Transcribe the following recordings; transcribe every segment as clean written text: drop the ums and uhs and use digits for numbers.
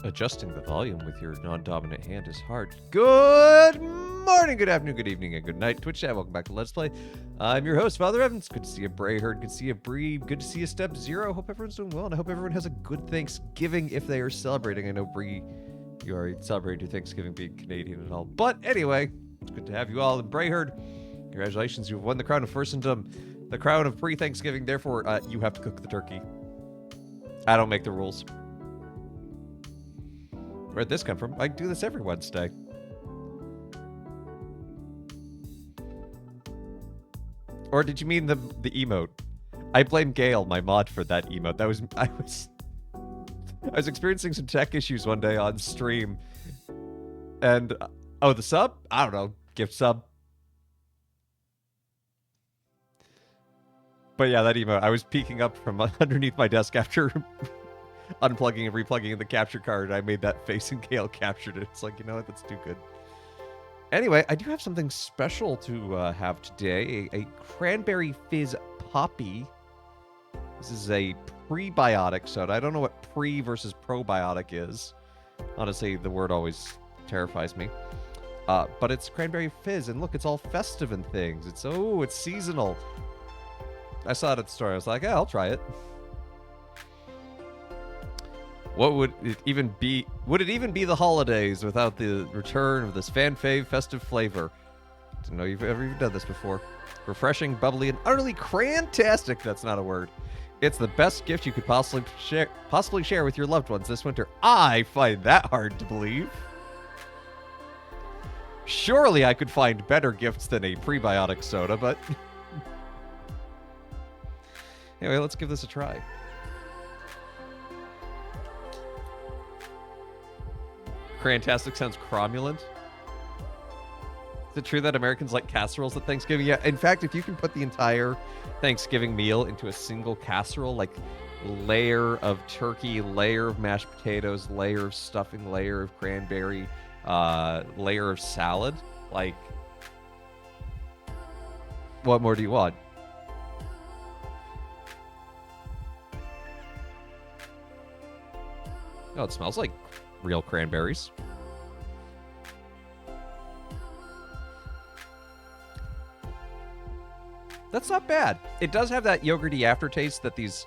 Adjusting the volume with your non-dominant hand is hard. Good morning, good afternoon, good evening, and good night, Twitch chat. Welcome back to Let's Play. I'm your host, Father Evans. Good to see you, Brayherd. Good to see you, Bree. Good to see you, Step Zero. Hope everyone's doing well, and I hope everyone has a good Thanksgiving if they are celebrating. I know, Bree, you already celebrated your Thanksgiving being Canadian and all. But anyway, it's good to have you all. And Brayherd, congratulations, you've won the crown of Firstendom, the crown of pre-Thanksgiving. Therefore, you have to cook the turkey. I don't make the rules. Where'd this come from? I do this every Wednesday. Or did you mean the emote? I blame Gale, my mod, for that emote. I was experiencing some tech issues one day on stream. And oh, the sub? I don't know. Gift sub. But yeah, that emote. I was peeking up from underneath my desk after unplugging and replugging in the capture card. I made that face and Gale captured it. It's like, you know what? That's too good. Anyway, I do have something special to have today. A cranberry fizz poppy. This is a prebiotic soda. I don't know what pre versus probiotic is. Honestly, the word always terrifies me. But it's cranberry fizz, and look, it's all festive and things. It's seasonal. I saw it at the store. I was like, yeah, I'll try it. What would it even be? Would it even be the holidays without the return of this fan fave festive flavor? Didn't know you've ever even done this before. Refreshing, bubbly, and utterly crantastic. That's not a word. It's the best gift you could possibly share with your loved ones this winter. I find that hard to believe. Surely I could find better gifts than a prebiotic soda, but anyway, let's give this a try. Crantastic sounds cromulent. Is it true that Americans like casseroles at Thanksgiving? Yeah, in fact, if you can put the entire Thanksgiving meal into a single casserole, like layer of turkey, layer of mashed potatoes, layer of stuffing, layer of cranberry, layer of salad, like, what more do you want? Oh, it smells like real cranberries. That's not bad. It does have that yogurty aftertaste that these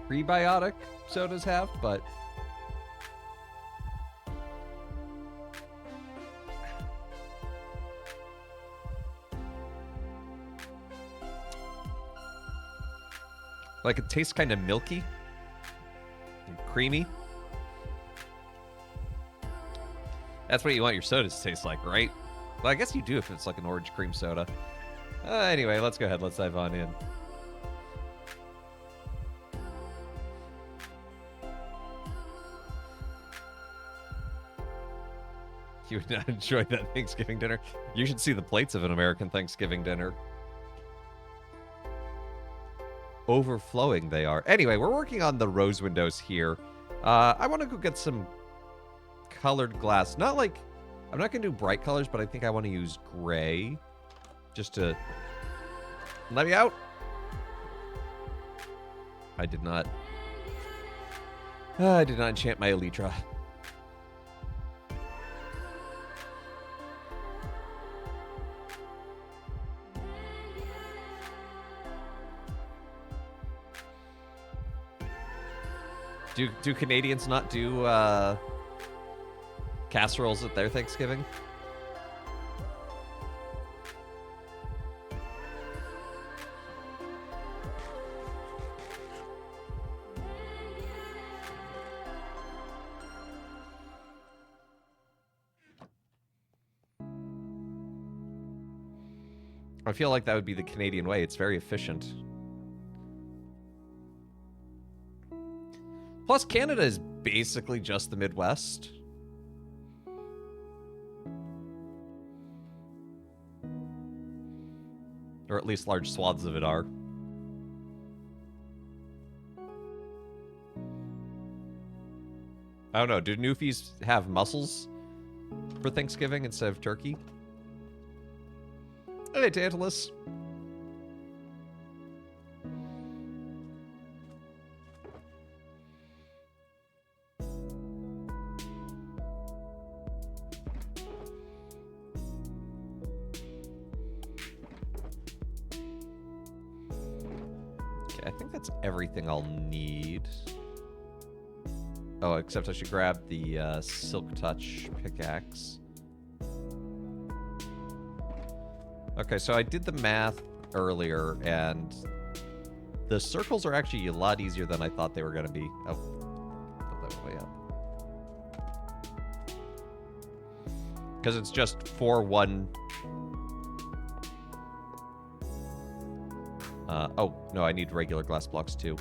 prebiotic sodas have, but like it tastes kind of milky and creamy. That's what you want your sodas to taste like, right? Well, I guess you do if it's like an orange cream soda. Anyway, let's go ahead. Let's dive on in. You would not enjoy that Thanksgiving dinner. You should see the plates of an American Thanksgiving dinner. Overflowing they are. Anyway, we're working on the rose windows here. I want to go get some colored glass. Not like, I'm not going to do bright colors, but I think I want to use gray. Just to let me out. I did not enchant my Elytra. Do Canadians not do casseroles at their Thanksgiving? I feel like that would be the Canadian way. It's very efficient. Plus, Canada is basically just the Midwest. Or at least large swaths of it are. I don't know. Do Newfies have mussels for Thanksgiving instead of turkey? Hey, Tantalus. Okay, I think that's everything I'll need. Oh, except I should grab the Silk Touch pickaxe. Okay, so I did the math earlier, and the circles are actually a lot easier than I thought they were going to be. Oh, put that way up. Because it's just 4, 1... oh, no, I need regular glass blocks too.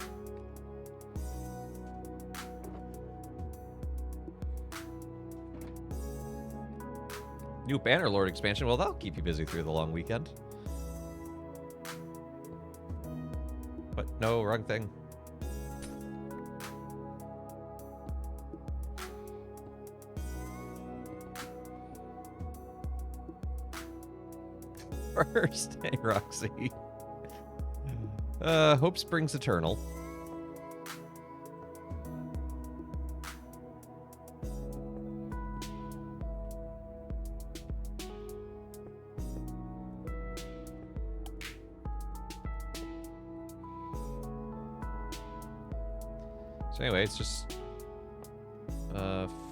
New Bannerlord expansion. Well, that'll keep you busy through the long weekend. But no, wrong thing. First, hey, Roxy. Hope springs eternal. So anyway, it's just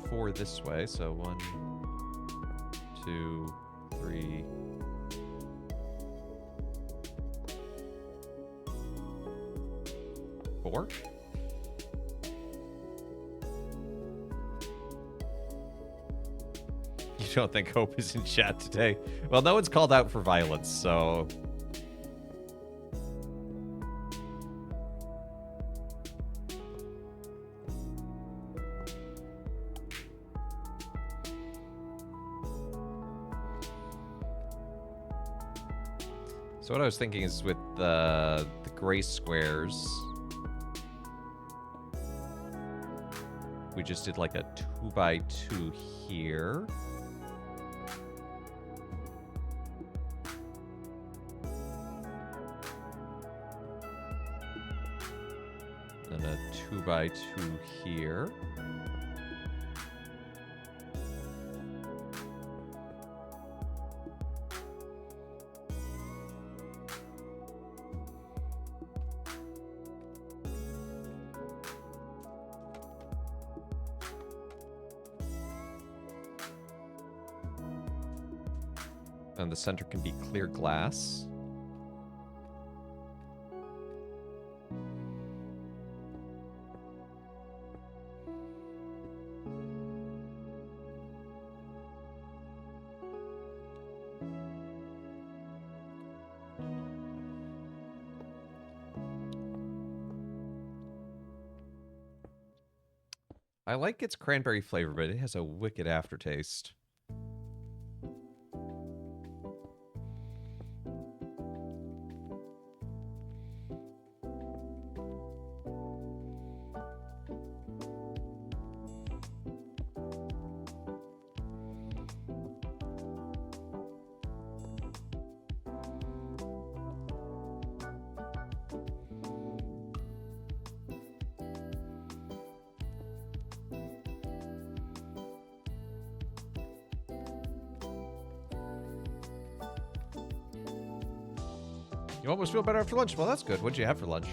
4 this way. So 1, 2, 3. 4. You don't think Hope is in chat today? Well, no one's called out for violence, so... So what I was thinking is with the gray squares, we just did like a 2x2 here. And a 2x2 here. And the center can be clear glass. I like its cranberry flavor, but it has a wicked aftertaste. You almost feel better after lunch. Well, that's good. What'd you have for lunch?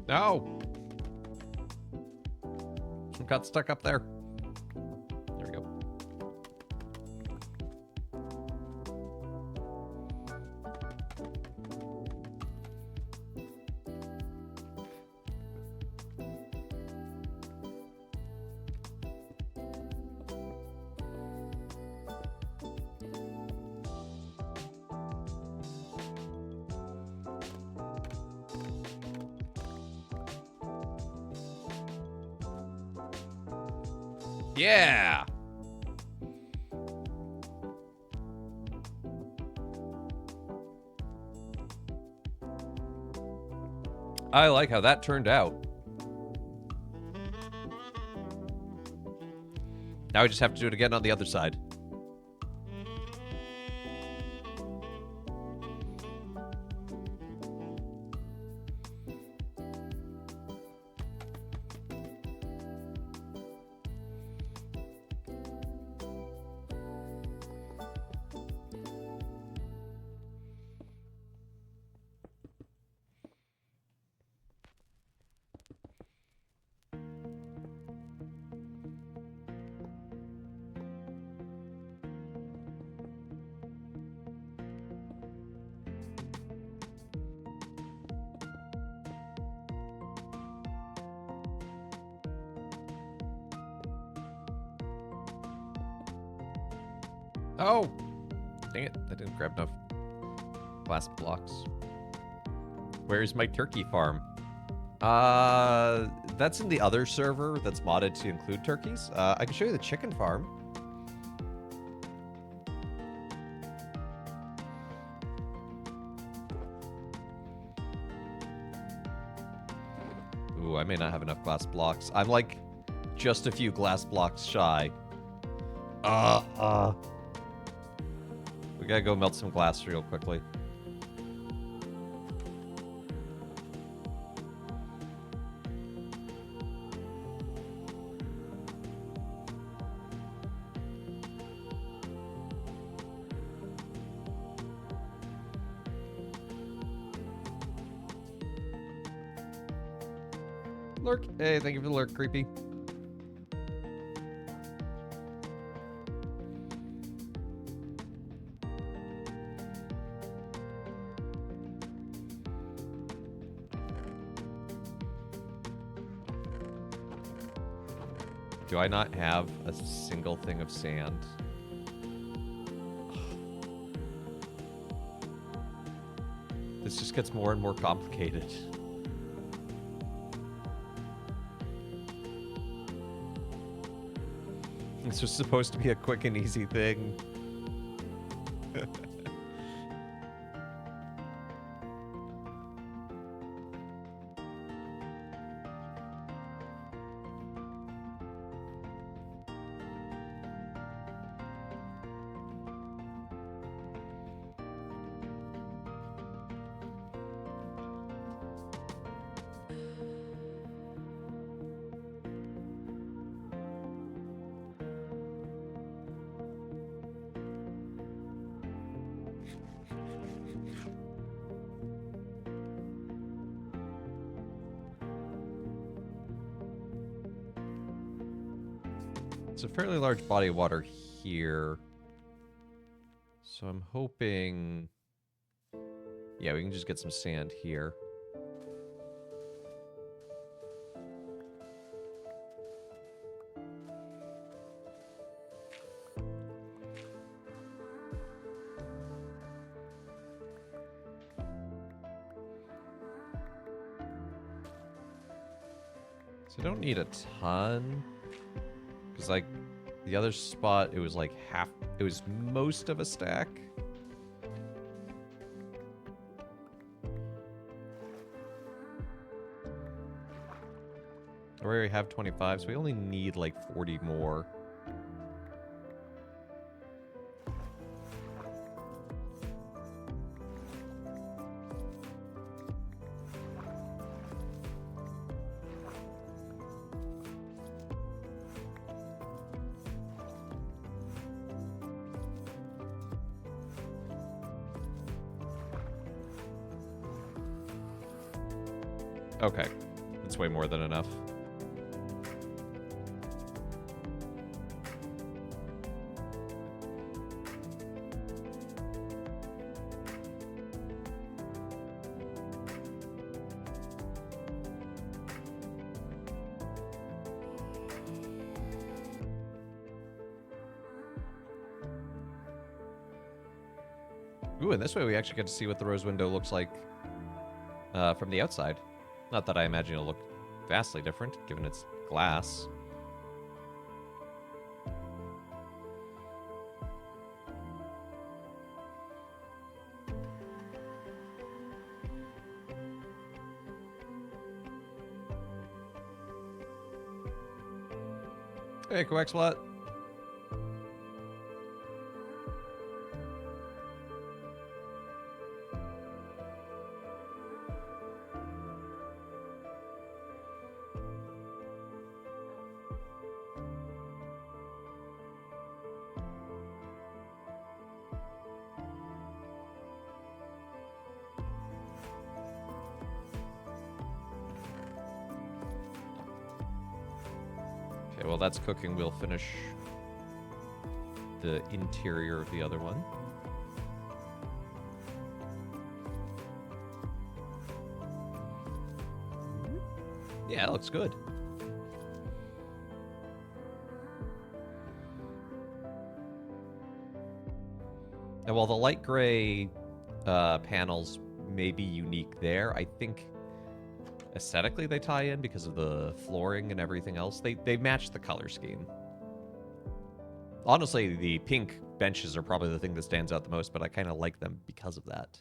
No! Got stuck up there. There we go. Yeah! I like how that turned out. Now we just have to do it again on the other side. Oh! Dang it, I didn't grab enough glass blocks. Where's my turkey farm? That's in the other server that's modded to include turkeys. I can show you the chicken farm. Ooh, I may not have enough glass blocks. I'm like just a few glass blocks shy. We gotta go melt some glass real quickly. Lurk. Hey, thank you for the lurk, creepy. Do I not have a single thing of sand? This just gets more and more complicated. This was supposed to be a quick and easy thing. It's a fairly large body of water here. So I'm hoping... Yeah, we can just get some sand here. So I don't need a ton. Because, like, the other spot, it was like half... It was most of a stack. We already have 25, so we only need, like, 40 more. Okay. That's way more than enough. Ooh, and this way we actually get to see what the rose window looks like from the outside. Not that I imagine it'll look vastly different, given it's glass. Hey, Coexplat. Okay, well, that's cooking. We'll finish the interior of the other one. Yeah, it looks good. And while the light gray panels may be unique there, I think aesthetically they tie in because of the flooring and everything else. They match the color scheme. Honestly, the pink benches are probably the thing that stands out the most, but I kind of like them because of that.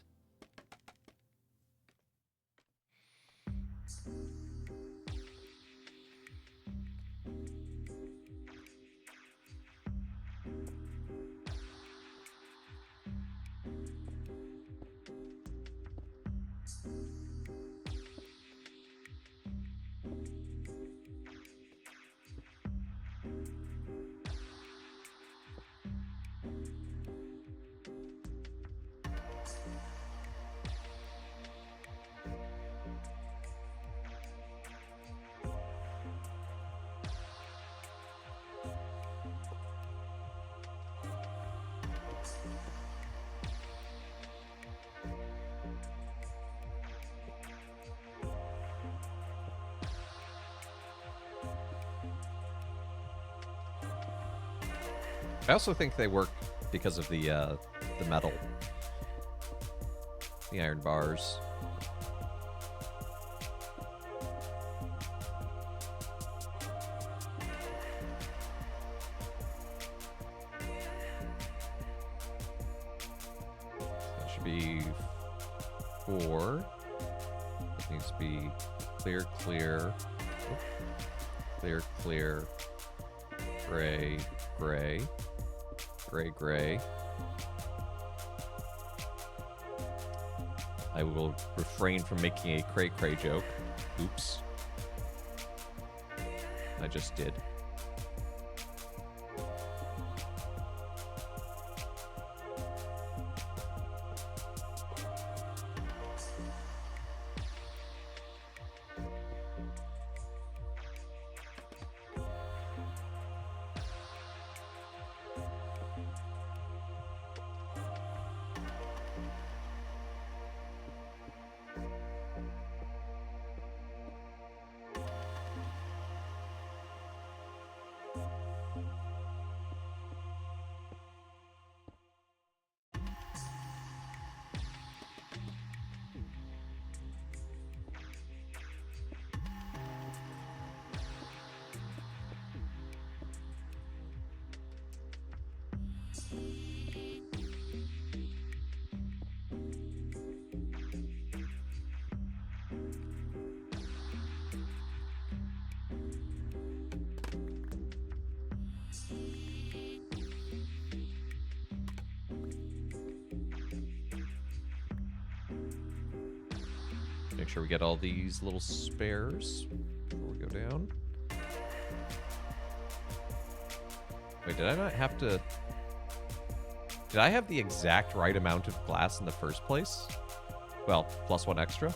I also think they work because of the metal, the iron bars. That should be 4. It needs to be clear, clear, clear, clear, gray, gray. Gray, gray. I will refrain from making a cray-cray joke. Oops. I just did. Make sure we get all these little spares before we go down. Wait, did I not have to... Did I have the exact right amount of glass in the first place? Well, plus 1 extra.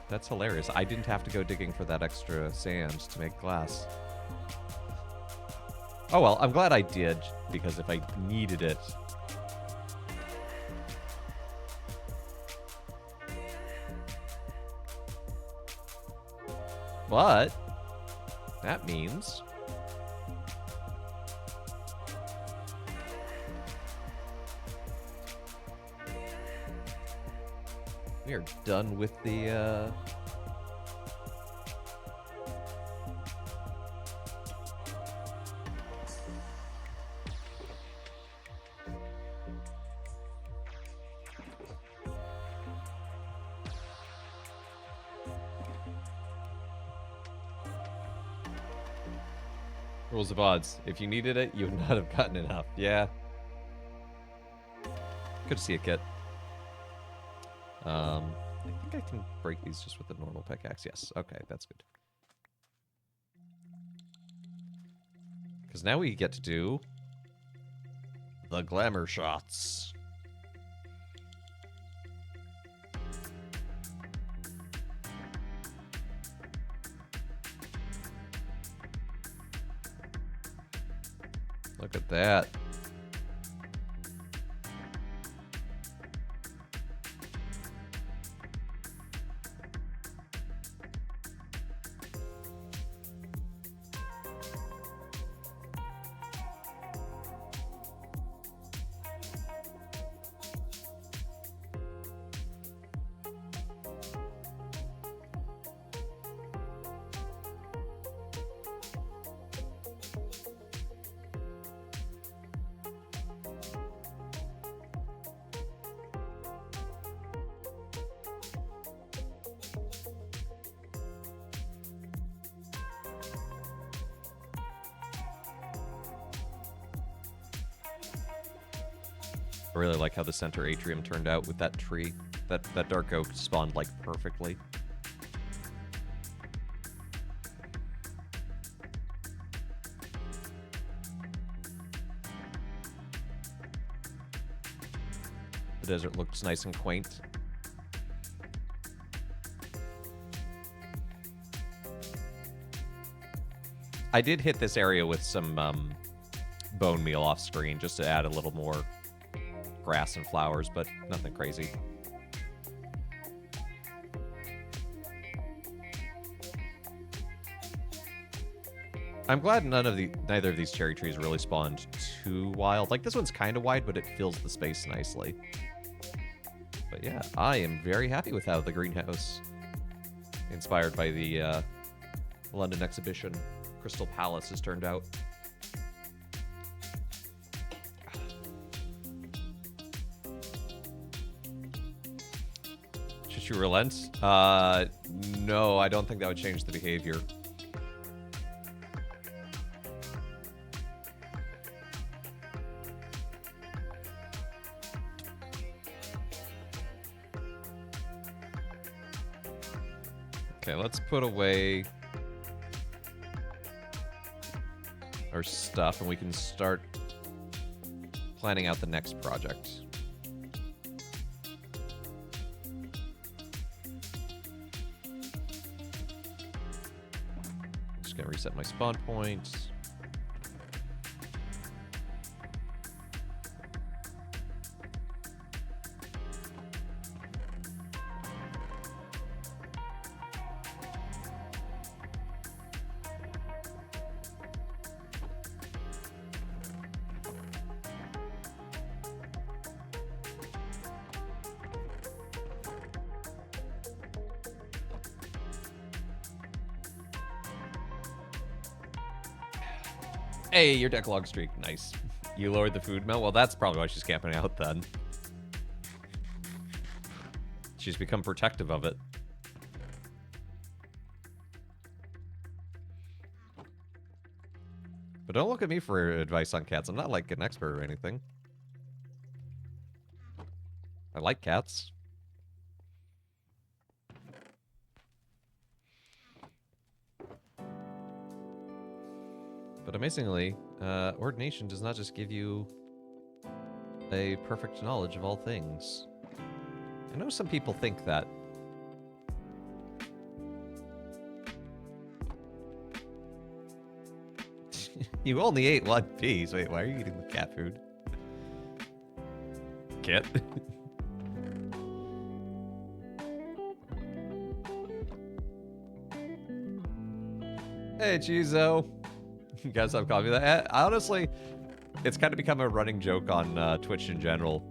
That's hilarious. I didn't have to go digging for that extra sand to make glass. Oh well, I'm glad I did, because if I needed it... But that means we are done with the Rules of odds. If you needed it, you would not have gotten enough. Yeah. Good to see it, Kit. I think I can break these just with the normal pickaxe. Yes. Okay, that's good. Because now we get to do the glamour shots. Look at that. I really like how the center atrium turned out with that tree. That dark oak spawned, like, perfectly. The desert looks nice and quaint. I did hit this area with some bone meal off screen just to add a little more grass and flowers, but nothing crazy. I'm glad neither of these cherry trees really spawned too wild. Like, this one's kind of wide, but it fills the space nicely. But yeah, I am very happy with how the greenhouse, inspired by the London exhibition, Crystal Palace, has turned out. Should you relent? No, I don't think that would change the behavior. Okay, let's put away our stuff and we can start planning out the next project. Just gonna reset my spawn point. Hey, your decalog streak. Nice. You lowered the food melt? Well, that's probably why she's camping out then. She's become protective of it. But don't look at me for advice on cats. I'm not like an expert or anything. I like cats. But amazingly, ordination does not just give you a perfect knowledge of all things. I know some people think that. You only ate one piece. Wait, why are you eating the cat food? Kit? Hey, Chizo. You guys have coffee? That honestly, it's kind of become a running joke on Twitch in general.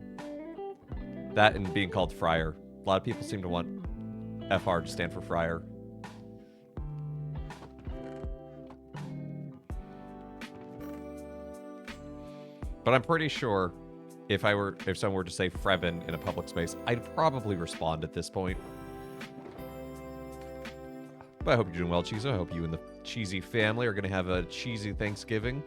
That and being called Friar. A lot of people seem to want FR to stand for Friar. But I'm pretty sure if someone were to say Freven in a public space, I'd probably respond at this point. But I hope you're doing well, Chizo. I hope you and the cheesy family are going to have a cheesy Thanksgiving.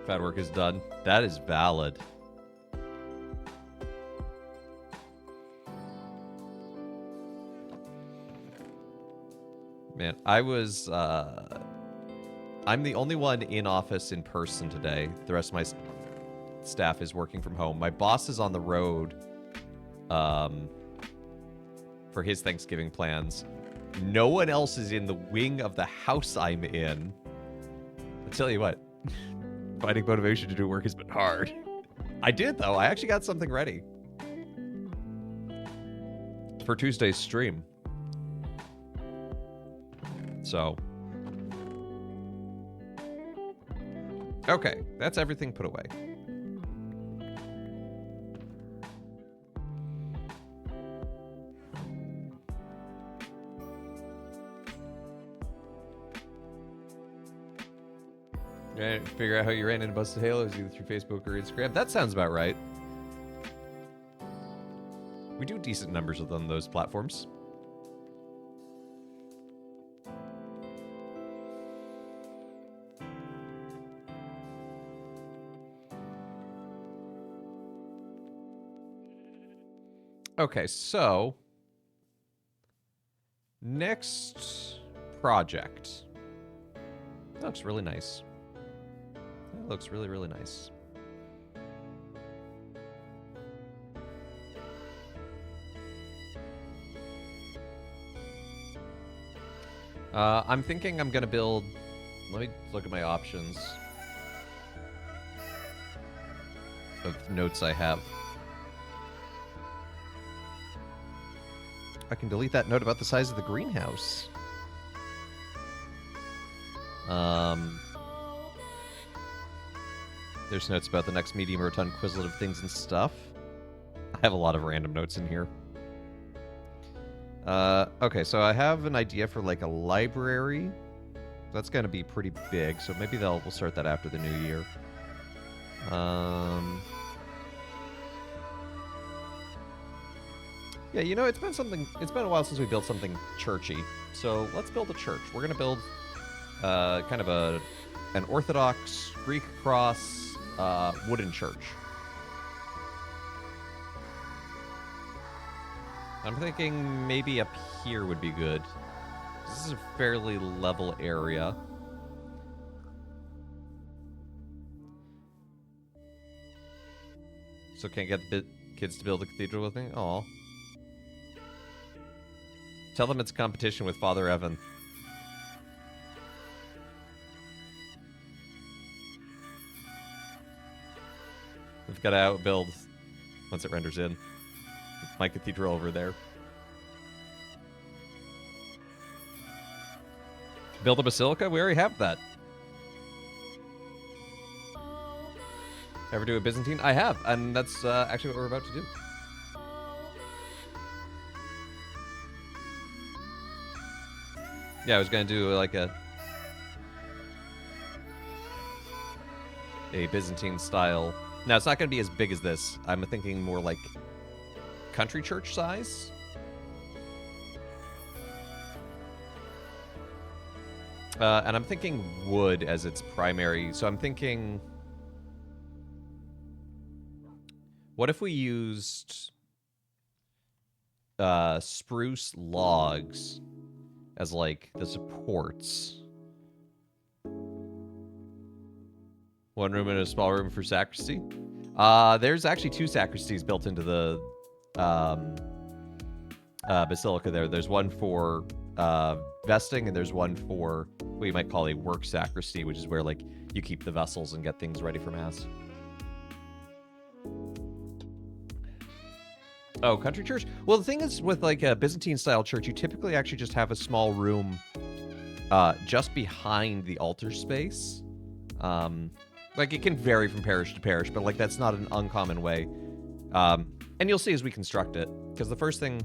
Fat work is done. That is valid. Man, I'm the only one in office in person today. The rest of my staff is working from home. My boss is on the road for his Thanksgiving plans. No one else is in the wing of the house I'm in. I'll tell you what, finding motivation to do work has been hard. I did, though. I actually got something ready for Tuesday's stream. So, okay, that's everything put away. Figure out how you ran into Busted Halos either through Facebook or Instagram. That sounds about right. We do decent numbers on those platforms. Okay, so next project. That looks really nice. That looks really, really nice. I'm thinking I'm gonna build. Let me look at my options of notes I have. I can delete that note about the size of the greenhouse. There's notes about the next medium rotund quizlet of things and stuff. I have a lot of random notes in here. Okay, so I have an idea for like a library. That's going to be pretty big, so maybe we'll start that after the new year. Yeah, you know, it's been a while since we built something churchy. So let's build a church. We're going to build kind of an Orthodox Greek cross wooden church. I'm thinking maybe up here would be good. This is a fairly level area. So can't get the kids to build a cathedral with me? Aw. Tell them it's a competition with Father Evan. We've got to outbuild once it renders in. My cathedral over there. Build a basilica? We already have that. Ever do a Byzantine? I have, and that's actually what we're about to do. Yeah, I was going to do like a Byzantine style. Now, it's not going to be as big as this. I'm thinking more like country church size. And I'm thinking wood as its primary. So I'm thinking, what if we used spruce logs as like the supports? One room and a small room for sacristy. There's actually 2 sacristies built into the basilica there. There's one for vesting, and there's one for what you might call a work sacristy, which is where like you keep the vessels and get things ready for mass. Oh, country church? Well, the thing is, with like a Byzantine style church, you typically actually just have a small room just behind the altar space. Like, it can vary from parish to parish, but like that's not an uncommon way. And you'll see as we construct it, because the first thing.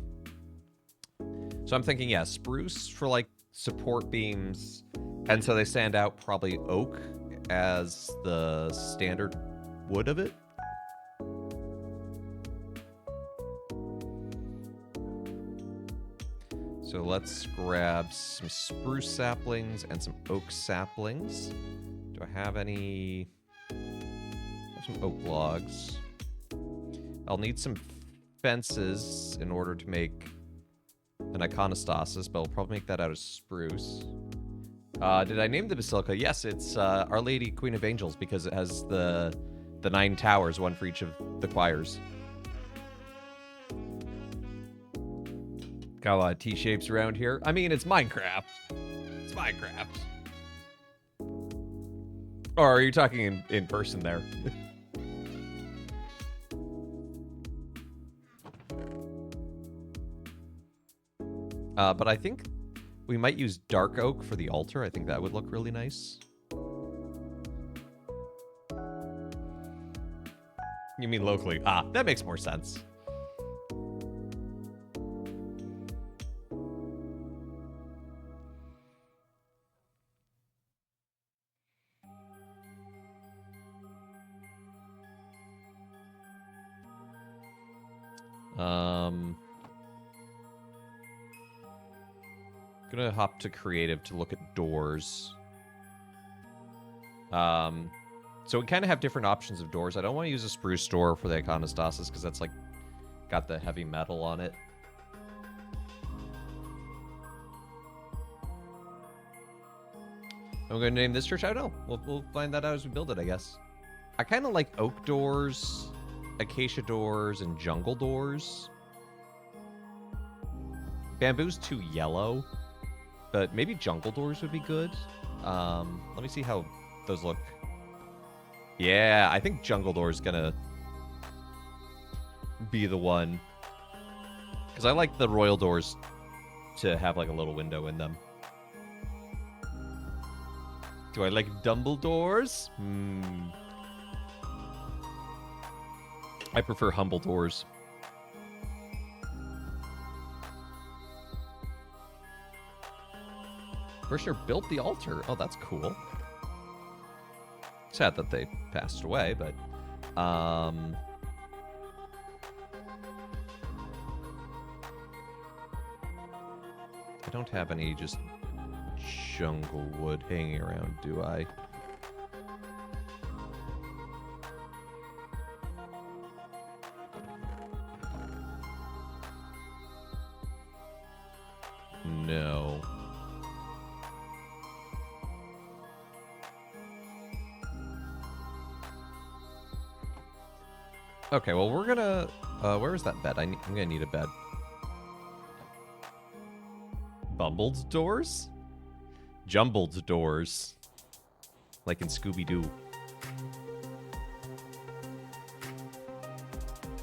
So I'm thinking, yeah, spruce for like support beams, and so they stand out. Probably oak as the standard wood of it. So let's grab some spruce saplings and some oak saplings. Do I have any? I have some oak logs. I'll need some fences in order to make an iconostasis, but I'll probably make that out of spruce. Did I name the basilica? Yes, it's Our Lady Queen of Angels because it has the 9 towers, one for each of the choirs. Got a lot of T-shapes around here. I mean, it's Minecraft. It's Minecraft. Or are you talking in person there? But I think we might use dark oak for the altar. I think that would look really nice. You mean locally? Ah, that makes more sense. Gonna hop to creative to look at doors. So we kind of have different options of doors. I don't want to use a spruce door for the iconostasis because that's like got the heavy metal on it. I'm going to name this church. I don't know. We'll find that out as we build it, I guess. I kind of like oak doors, acacia doors, and jungle doors. Bamboo's too yellow, but maybe jungle doors would be good. Let me see how those look. Yeah, I think jungle door's gonna be the one. Because I like the royal doors to have like a little window in them. Do I like Dumbledores? I prefer humble doors. Berkshire built the altar. Oh, that's cool. Sad that they passed away, but I don't have any just jungle wood hanging around, do I? No. Okay, well, we're gonna... where is that bed? I'm gonna need a bed. Bumbled doors? Jumbled doors. Like in Scooby-Doo.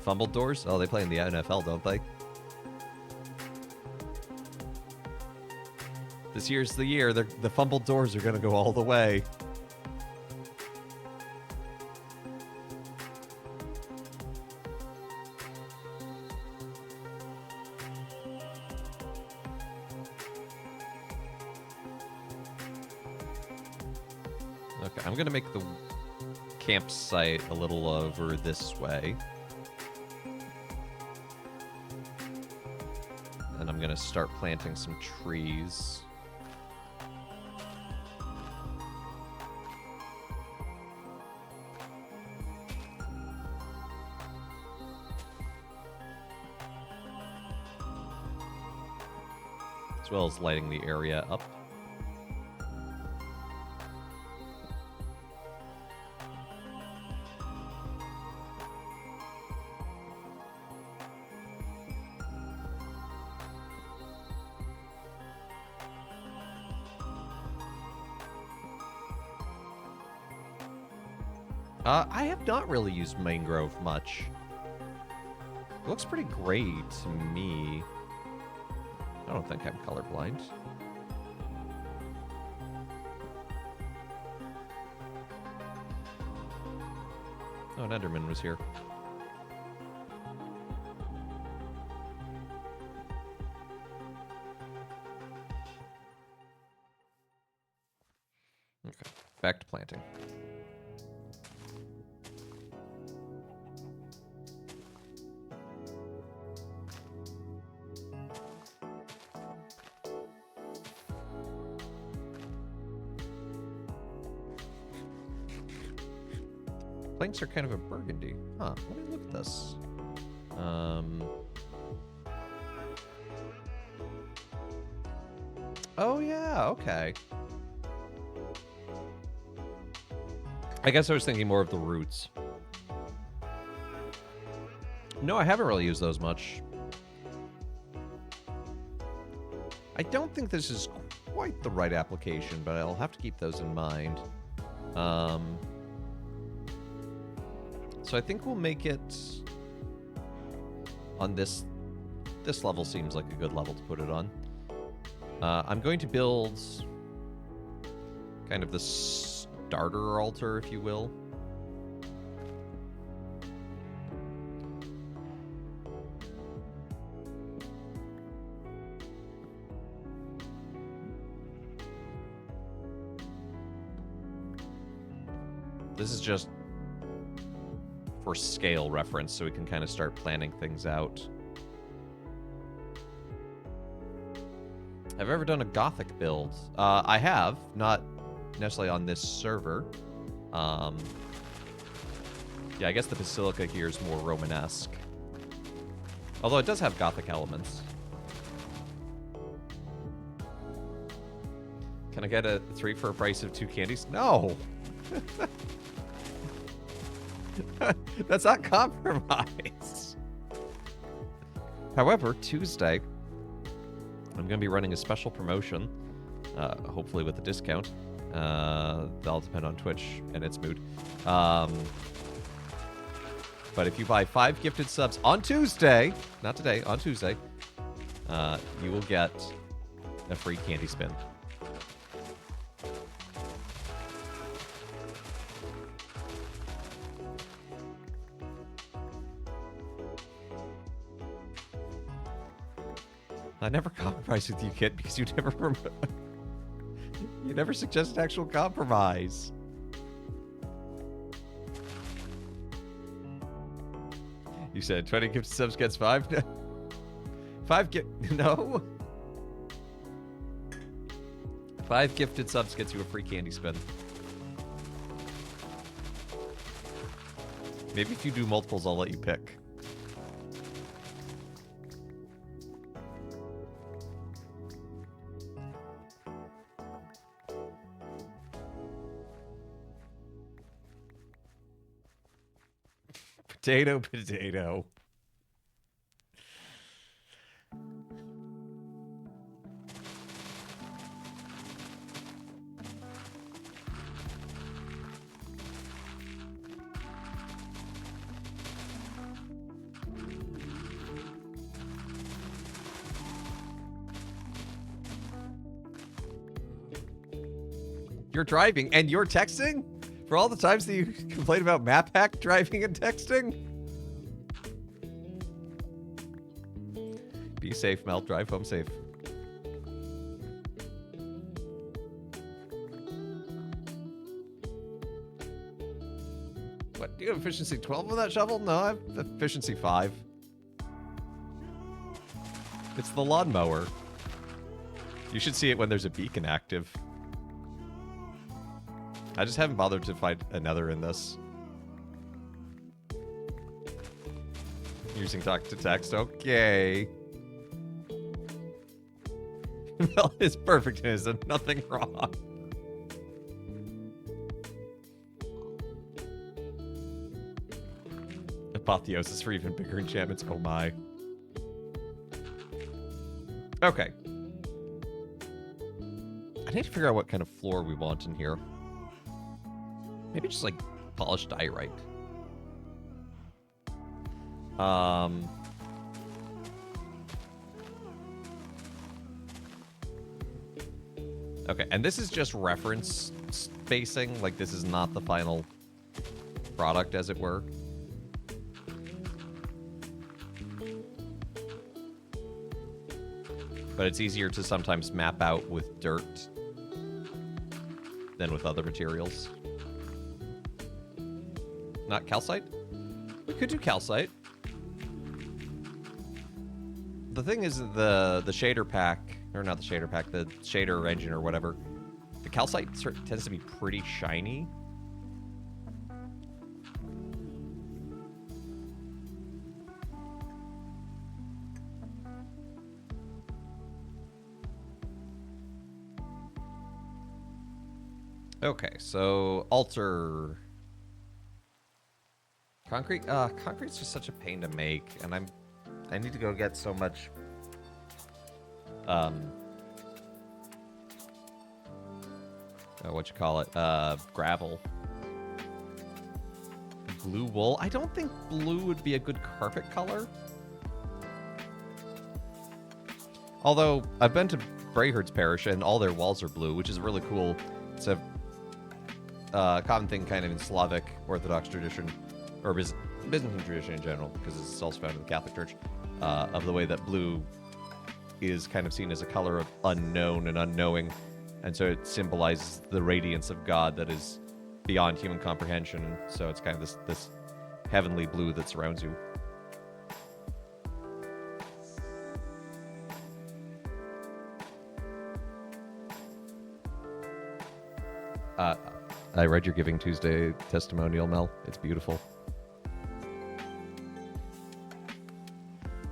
Fumbled doors? Oh, they play in the NFL, don't they? This year's the year. The fumbled doors are gonna go all the way. Okay, I'm gonna make the campsite a little over this way. And I'm gonna start planting some trees. As well as lighting the area up. I have not really used mangrove much. It looks pretty gray to me. I don't think I'm colorblind. Oh, an Enderman was here. Okay. Back to planting. Planks are kind of a burgundy. Huh, let me look at this. Oh yeah, okay. I guess I was thinking more of the roots. No, I haven't really used those much. I don't think this is quite the right application, but I'll have to keep those in mind. So I think we'll make it on this level. Seems like a good level to put it on. I'm going to build kind of the starter altar, if you will. This is just for scale reference, so we can kind of start planning things out. Have I ever done a Gothic build? I have, not necessarily on this server. Yeah, I guess the Basilica here is more Romanesque. Although it does have Gothic elements. Can I get a 3 for a price of 2 candies? No! That's not compromise. However, Tuesday, I'm going to be running a special promotion, hopefully with a discount. That'll depend on Twitch and its mood. But if you buy 5 gifted subs on Tuesday, not today, on Tuesday, you will get a free candy spin. I never compromise with you, Kit, because you never suggest actual compromise. You said 20 gifted subs gets 5? 5 no. 5 gifted subs gets you a free candy spin. Maybe if you do multiples, I'll let you pick. Potato, potato. You're driving and you're texting? For all the times that you complain about map hack driving and texting? Be safe, Mel. Drive home safe. What? Do you have efficiency 12 on that shovel? No, I have efficiency 5. It's the lawnmower. You should see it when there's a beacon active. I just haven't bothered to find another in this. Using talk to text, okay. Well, it's perfect and there's nothing wrong. Apotheosis for even bigger enchantments, oh my. Okay. I need to figure out what kind of floor we want in here. Maybe just like polished diorite. Okay, and this is just reference spacing. Like, this is not the final product, as it were. But it's easier to sometimes map out with dirt than with other materials. Not calcite? We could do calcite. The thing is the shader pack, or not the shader pack, the shader engine or whatever, the calcite tends to be pretty shiny. Okay, so altar concrete. Concrete's just such a pain to make, and I need to go get so much. What you call it? Gravel. Blue wool. I don't think blue would be a good carpet color. Although I've been to Brayherd's Parish and all their walls are blue, which is really cool. It's a common thing kind of in Slavic Orthodox tradition, or Byzantine tradition in general, because it's also found in the Catholic Church, of the way that blue is kind of seen as a color of unknown and unknowing, and so it symbolizes the radiance of God that is beyond human comprehension. So it's kind of this heavenly blue that surrounds you. I read your Giving Tuesday testimonial, Mel. It's beautiful.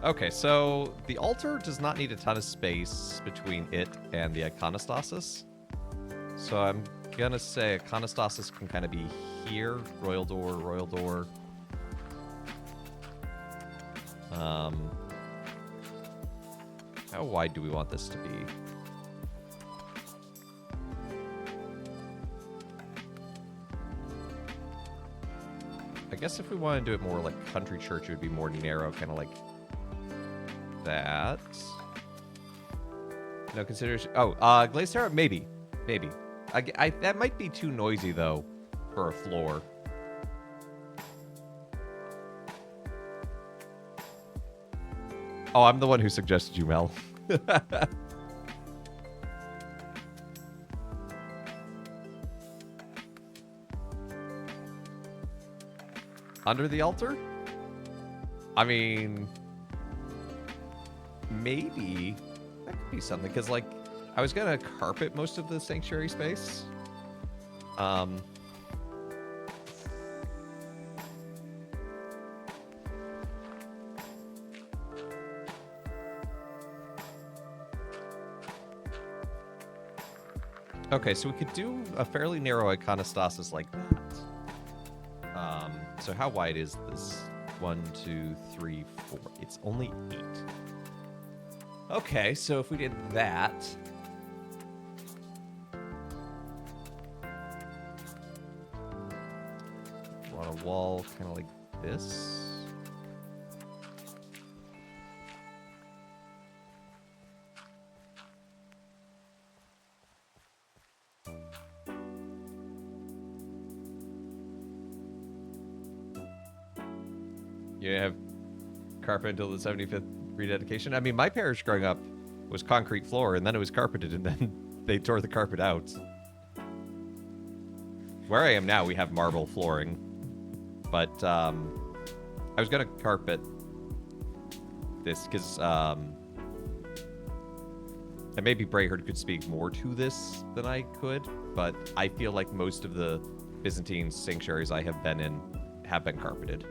Okay, so the altar does not need a ton of space between it and the iconostasis. So I'm gonna say iconostasis can kind of be here. Royal door, royal door. How wide do we want this to be? I guess if we want to do it more like country church, it would be more narrow, kind of like that. No consideration. Oh, glazed terra? Maybe. That might be too noisy, though, for a floor. Oh, I'm the one who suggested you, Mel. Under the altar? I mean, maybe that could be something, because like I was gonna carpet most of the sanctuary space. Okay, so we could do a fairly narrow iconostasis like that. So how wide is this? 1, 2, 3, 4. It's only 8. Okay, so if we did that, on a wall kind of like this. You have carpet until the 75th rededication. I mean, my parish growing up was concrete floor, and then it was carpeted, and then they tore the carpet out. Where I am now, we have marble flooring, but I was gonna carpet this because, and maybe Brayherd could speak more to this than I could, but I feel like most of the Byzantine sanctuaries I have been in have been carpeted.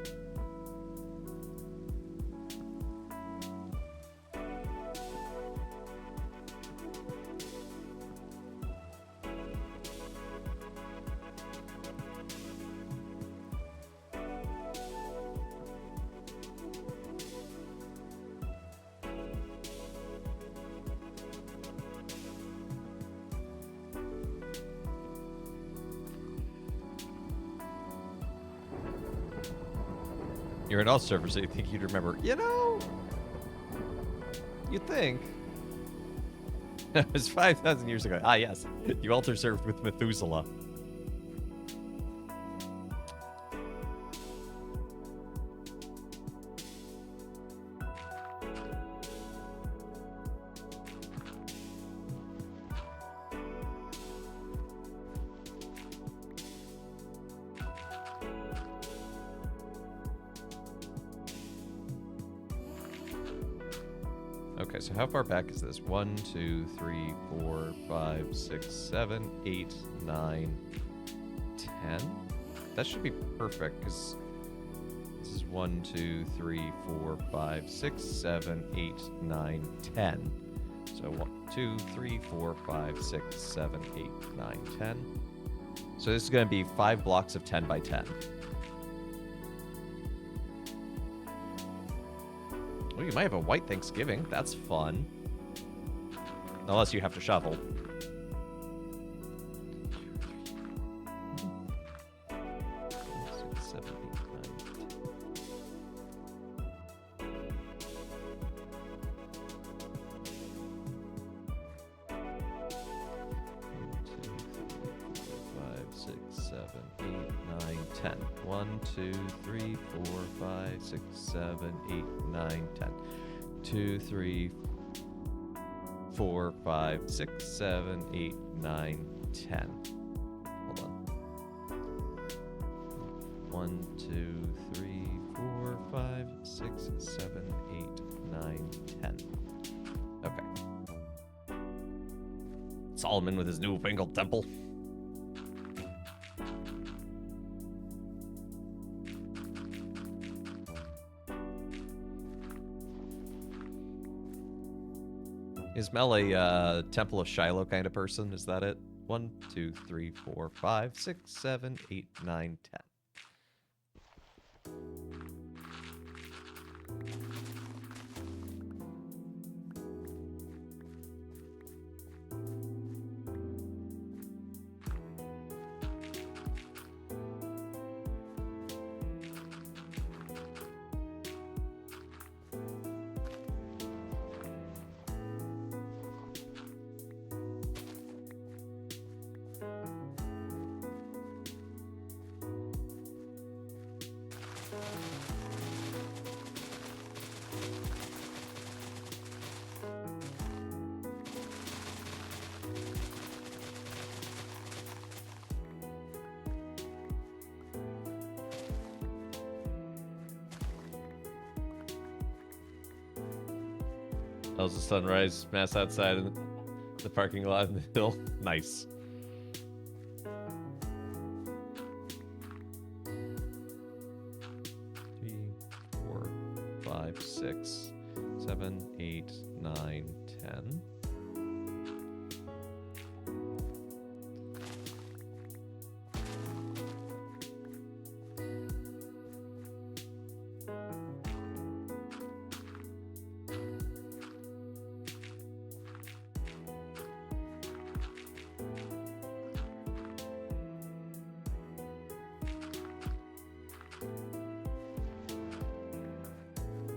You're an alt server, so you think you'd remember. You know, you'd think. It was 5,000 years ago. Ah, yes. You altar served with Methuselah. Okay, so how far back is this? 1, 2, 3, 4, 5, 6, 7, 8, 9, 10? That should be perfect, because this is 1, 2, 3, 4, 5, 6, 7, 8, 9, 10. So 1, 2, 3, 4, 5, 6, 7, 8, 9, 10. So this is going to be 5 blocks of 10 by 10. Oh, you might have a white Thanksgiving. That's fun. Unless you have to shovel. One, two, three, four, five, six, seven, 8, 9, 10. 2, 3, 4, 5, 6, 7, 8, 9, 10. Hold on. 1, 2, 3, 4, 5, 6, 7, 8, 9, 10. Okay. Solomon with his newfangled temple. Is Mel a Temple of Shiloh kind of person? Is that it? 1, 2, 3, 4, 5, 6, 7, 8, 9, 10. That was the sunrise mass outside in the parking lot in the hill. Nice. Three, 4, 5, 6, 7, 8, 9, 10.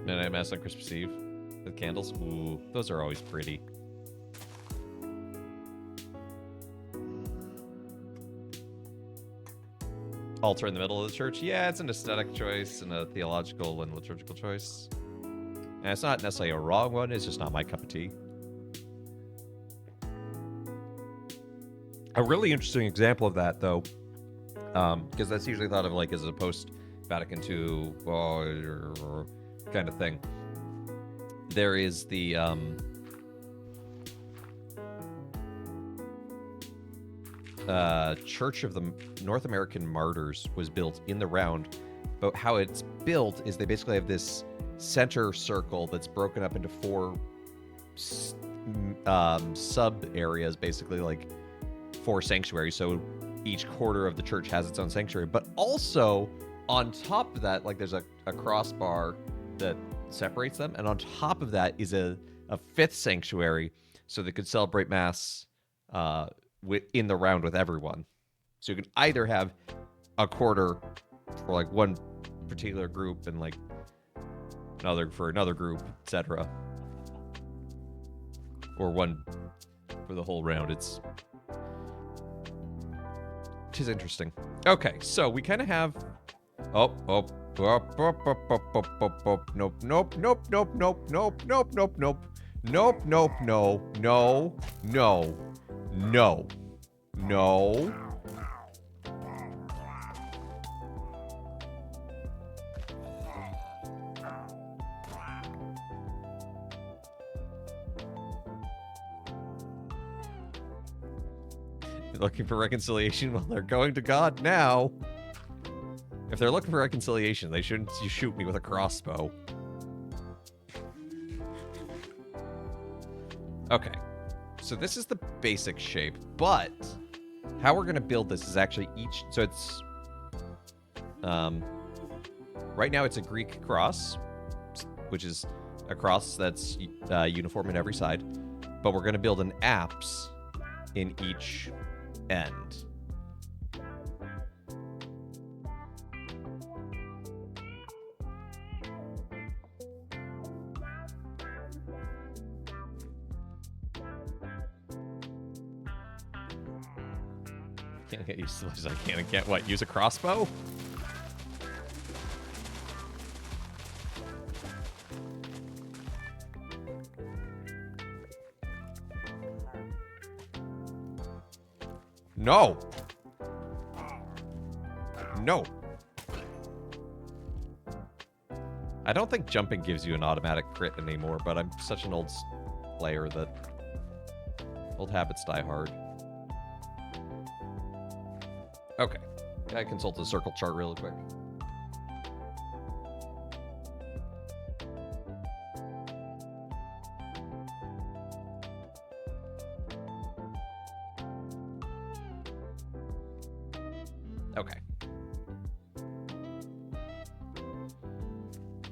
Midnight Mass on Christmas Eve with candles. Ooh, those are always pretty. Altar in the middle of the church. Yeah, it's an aesthetic choice and a theological and liturgical choice. And it's not necessarily a wrong one, it's just not my cup of tea. A really interesting example of that, though, because that's usually thought of like as a post-Vatican II kind of thing. There is the Church of the North American Martyrs was built in the round, but how it's built is they basically have this center circle that's broken up into 4 sub areas, basically like 4 sanctuaries. So each quarter of the church has its own sanctuary, but also on top of that, like there's a crossbar that separates them, and on top of that is a 5th sanctuary, so they could celebrate mass in the round with everyone. So you can either have a quarter for like one particular group and like another for another group, etc., or one for the whole round. Which is interesting. Okay, so we kind of have nope, nope, nope, nope, nope, nope, nope, nope, nope, nope, nope, nope, nope, no. Looking for reconciliation? Well, they're going to God now. If they're looking for reconciliation, they shouldn't shoot me with a crossbow. Okay. So this is the basic shape, but how we're going to build this is actually each... So it's... right now it's a Greek cross, which is a cross that's uniform in every side. But we're going to build an apse in each end. Can't get used to this. I can't what? Use a crossbow? No. No. I don't think jumping gives you an automatic crit anymore, but I'm such an old player that old habits die hard. Okay. Can I consult the circle chart really quick? Okay.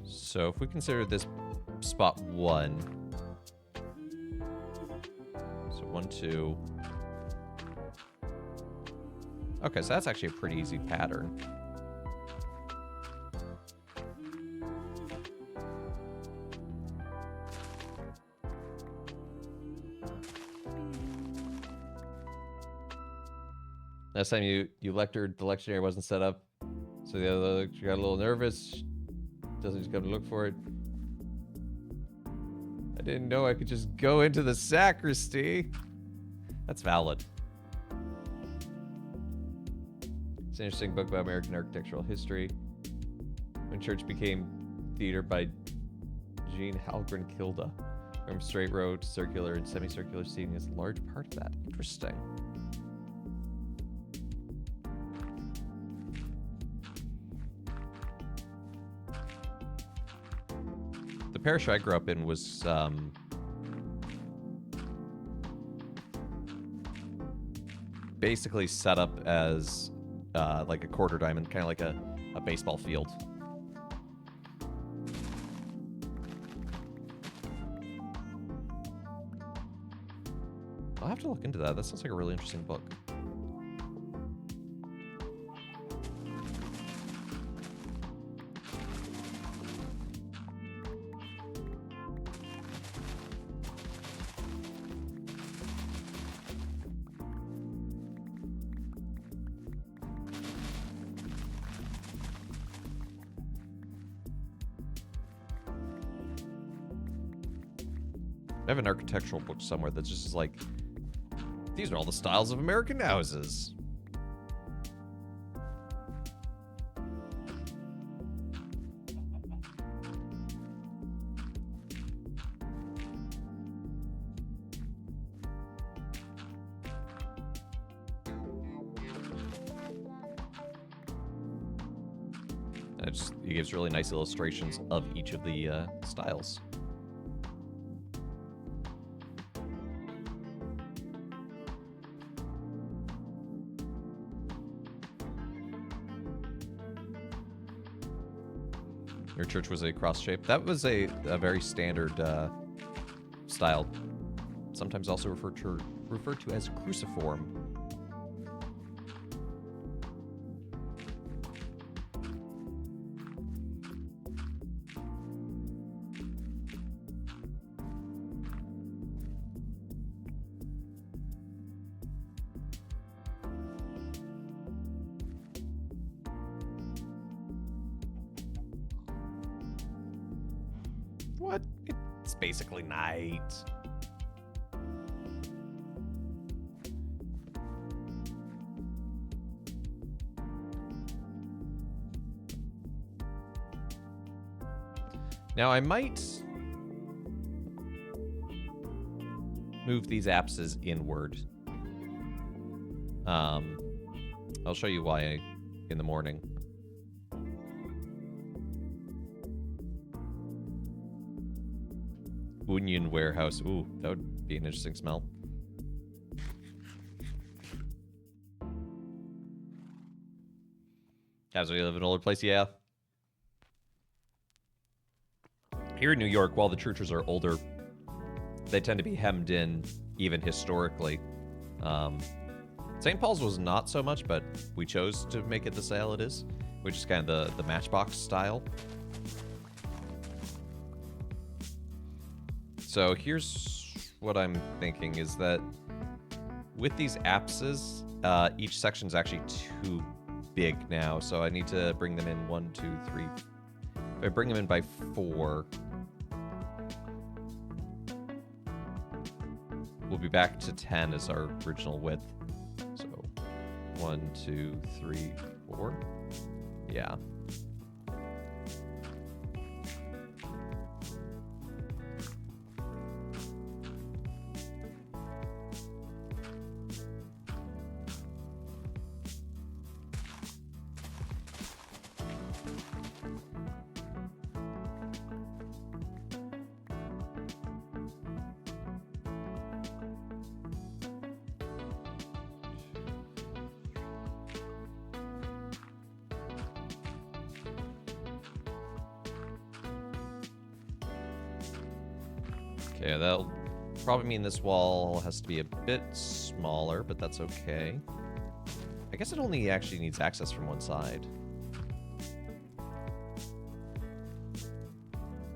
So if we consider this spot 1. So 1, 2. Okay, so that's actually a pretty easy pattern. Last time you lectured, the lectionary wasn't set up, so the other lecturer got a little nervous. Doesn't just come to look for it. I didn't know I could just go into the sacristy. That's valid. It's an interesting book about American architectural history. When church became theater by Jean Halgren Kilda. From straight row to circular and semicircular seating is a large part of that. Interesting. The parish I grew up in was basically set up as like a quarter diamond, kind of like a baseball field. I'll have to look into that. That sounds like a really interesting book. I have an architectural book somewhere that's just like, these are all the styles of American houses. And it gives really nice illustrations of each of the styles. Your church was a cross shape. That was a very standard style. Sometimes also referred to as cruciform. What? It's basically night. Now I might move these apses inward. I'll show you why in the morning. Onion warehouse. Ooh, that would be an interesting smell. As we live in an older place, yeah. Here in New York, while the churches are older, they tend to be hemmed in, even historically. St. Paul's was not so much, but we chose to make it the style it is, which is kind of the Matchbox style. So here's what I'm thinking is that with these apses, each section's actually too big now, so I need to bring them in 1, 2, 3. If I bring them in by 4, we'll be back to 10 as our original width. So 1, 2, 3, 4. Yeah. Okay, that'll probably mean this wall has to be a bit smaller, but that's okay. I guess it only actually needs access from one side.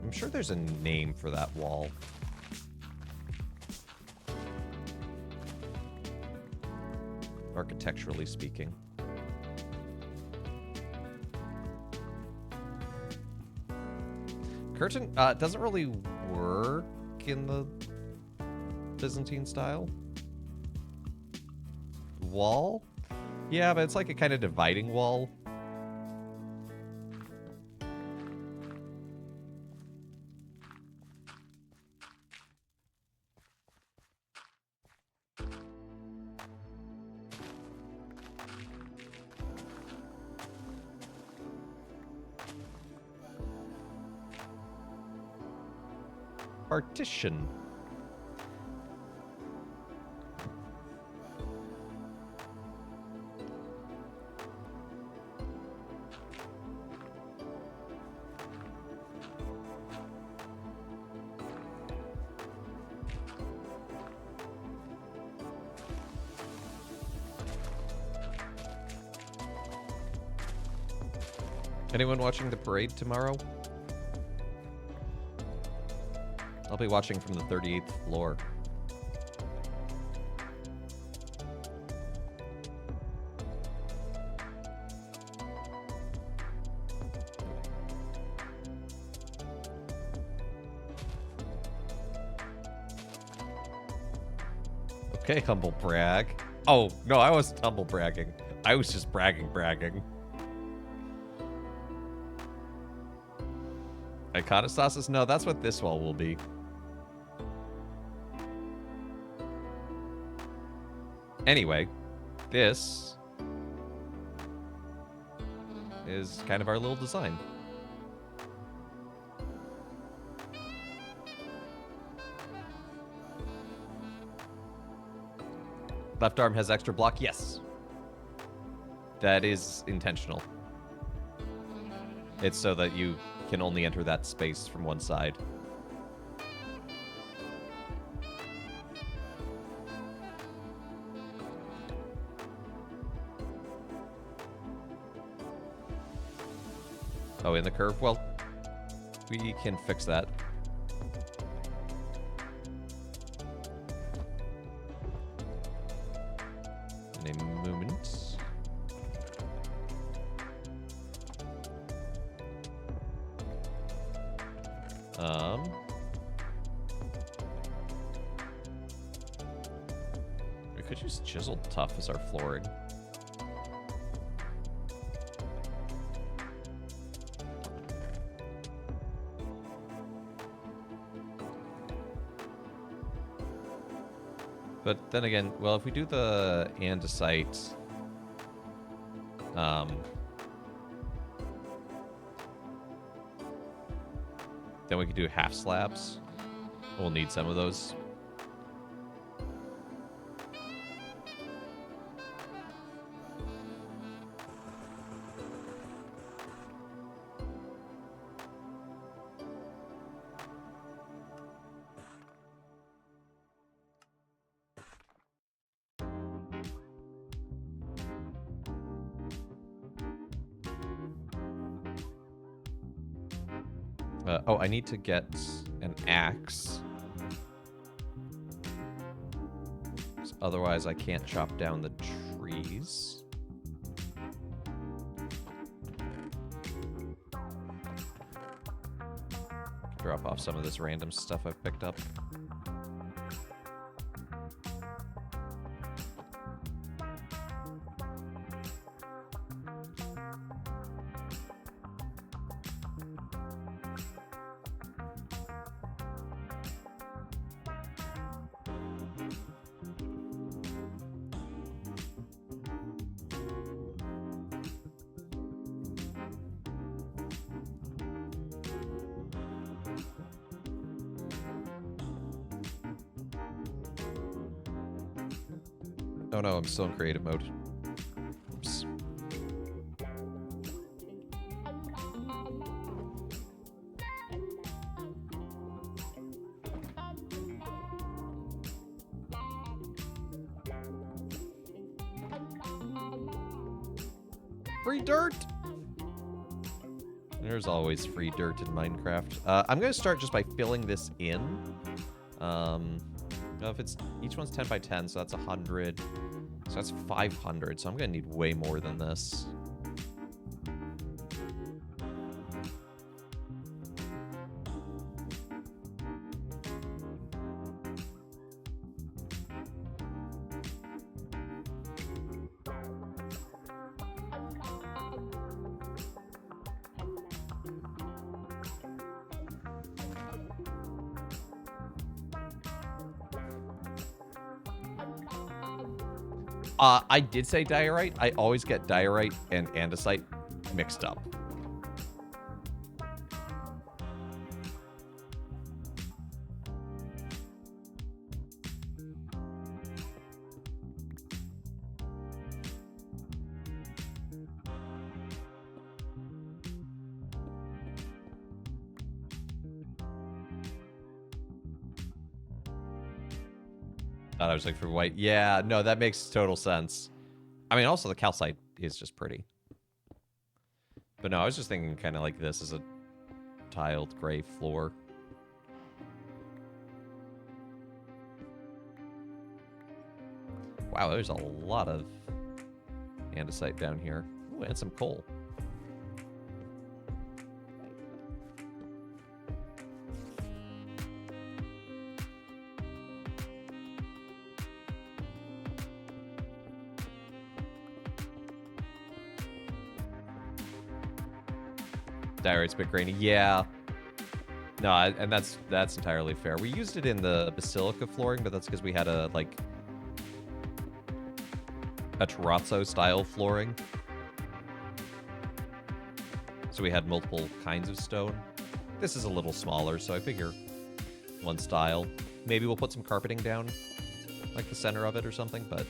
I'm sure there's a name for that wall. Architecturally speaking. Curtain doesn't really work in the Byzantine style. Wall? Yeah, but it's like a kind of dividing wall. Partition. Anyone watching the parade tomorrow? I'll be watching from the 38th floor. Okay, humble brag. Oh, no, I wasn't humble bragging. I was just bragging. Iconostasis? No, that's what this wall will be. Anyway, this is kind of our little design. Left arm has extra block? Yes. That is intentional. It's so that you can only enter that space from one side. Oh, in the curve? Well, we can fix that. In a moment. We could use chiseled tough as our flooring. But then again, well, if we do the andesite, then we could do half slabs. We'll need some of those. Oh, I need to get an axe. Otherwise, I can't chop down the trees. Drop off some of this random stuff I've picked up. Oh no, I'm still in creative mode. Oops. Free dirt! There's always free dirt in Minecraft. I'm going to start just by filling this in. If it's each one's 10 by 10, so that's 100. So that's 500. So I'm going to need way more than this. I did say diorite. I always get diorite and andesite mixed up. Thought I was like for white. Yeah, no, that makes total sense. I mean, also the calcite is just pretty. But no, I was just thinking kind of like this as a tiled gray floor. Wow, there's a lot of andesite down here. Ooh, and some coal. Diorite's a bit grainy. Yeah. No, and that's entirely fair. We used it in the Basilica flooring, but that's because we had a terrazzo style flooring. So we had multiple kinds of stone. This is a little smaller, so I figure one style. Maybe we'll put some carpeting down, like the center of it or something, but...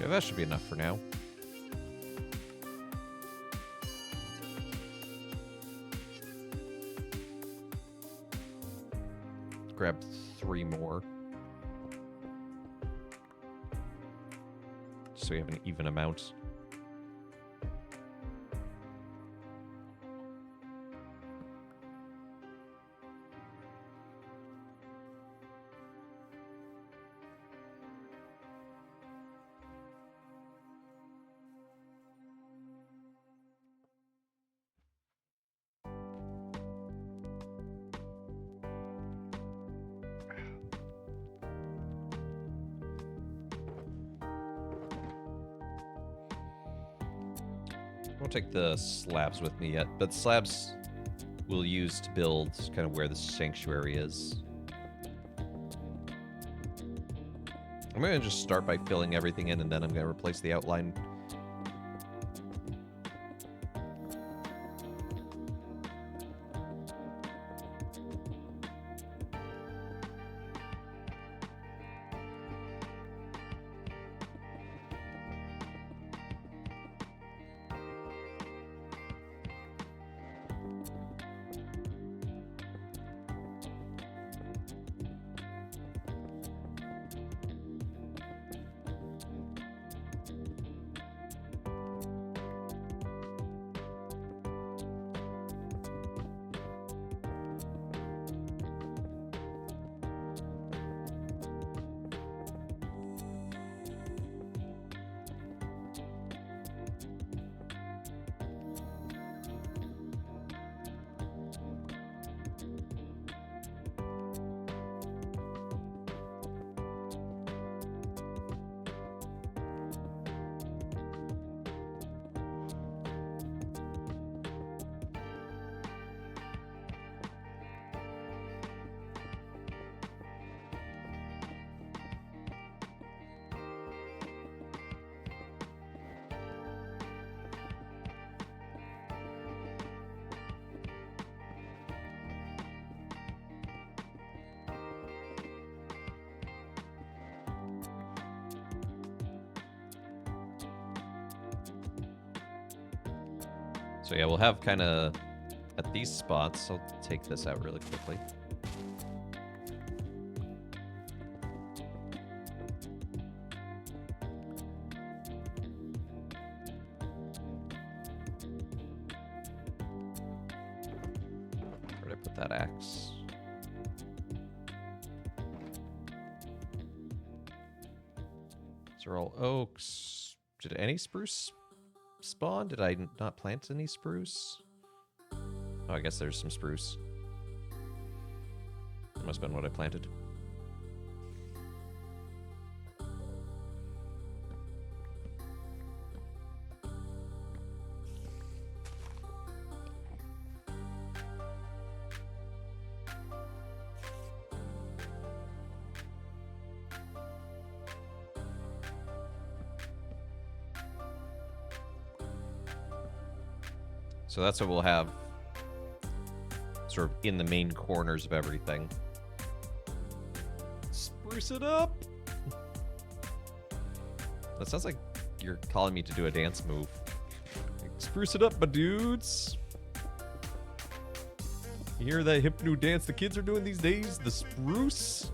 Okay, that should be enough for now. Grab 3 more. So we have an even amount. I won't take the slabs with me yet, but slabs we'll use to build kind of where the sanctuary is. I'm going to just start by filling everything in, and then I'm going to replace the outline. So yeah, we'll have kind of at these spots. I'll take this out really quickly. Where did I put that axe? These are all oaks. Did any spruce spawn? Did I not plant any spruce? Oh, I guess there's some spruce. That must have been what I planted. So that's what we'll have sort of in the main corners of everything. Spruce it up! That sounds like you're calling me to do a dance move. Like, spruce it up, my dudes! You hear that hip new dance the kids are doing these days? The spruce?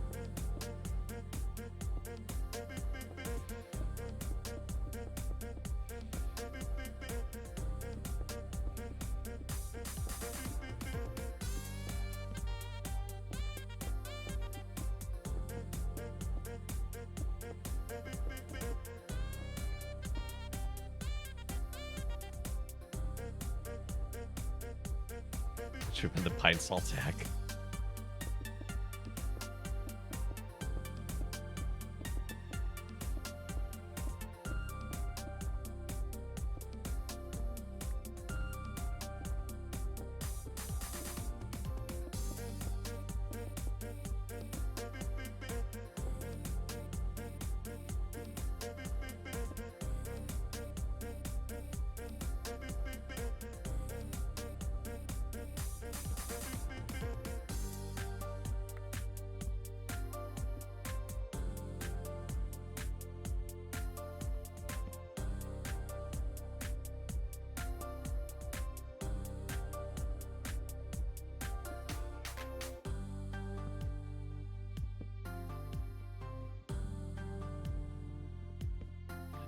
Should have been the pine salt attack.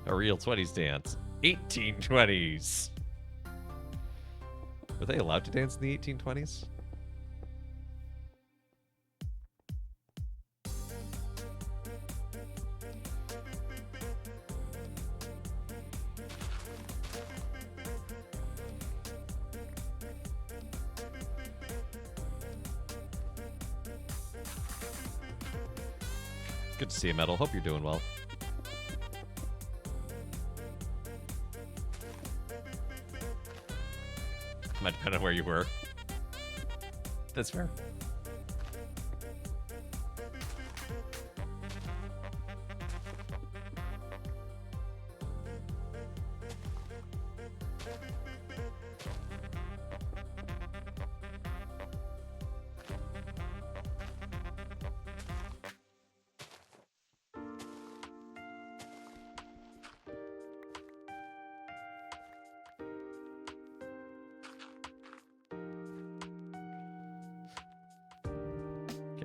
A real 20s dance. 1820s. Were they allowed to dance in the 1820s? Good to see you, Metal. Hope you're doing well. Might depend on where you were. That's fair.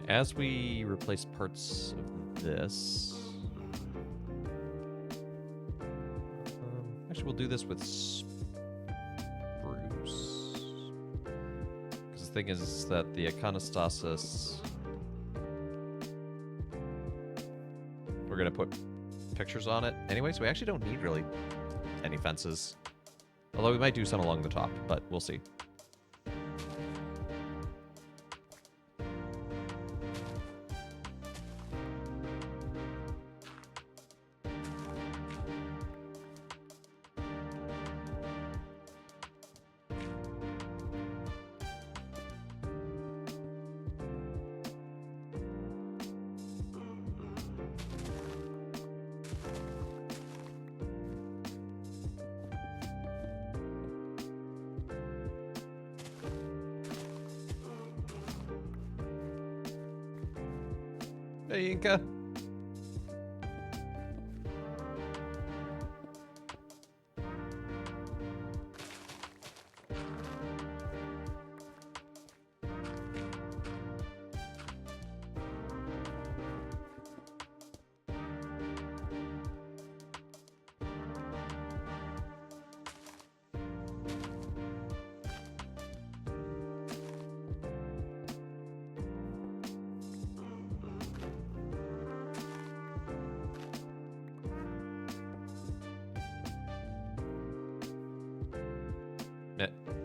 As we replace parts of this... actually, we'll do this with spruce. Because the thing is that the iconostasis... we're going to put pictures on it anyway, so we actually don't need really any fences. Although we might do some along the top, but we'll see. Hey, Inca.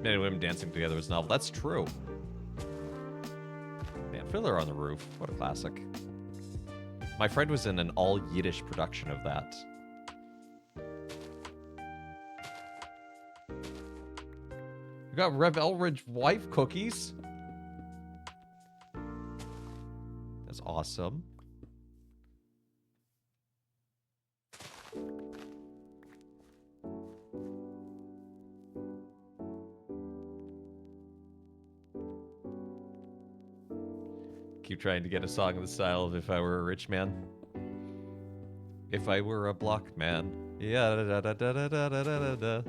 Men and women dancing together was novel. That's true. Man, Fiddler on the Roof. What a classic. My friend was in an all-Yiddish production of that. We got Rev Elridge wife cookies. That's awesome. Keep trying to get a song in the style of If I Were a Rich Man. If I Were a Block Man. Yeah, da da da da da da da da.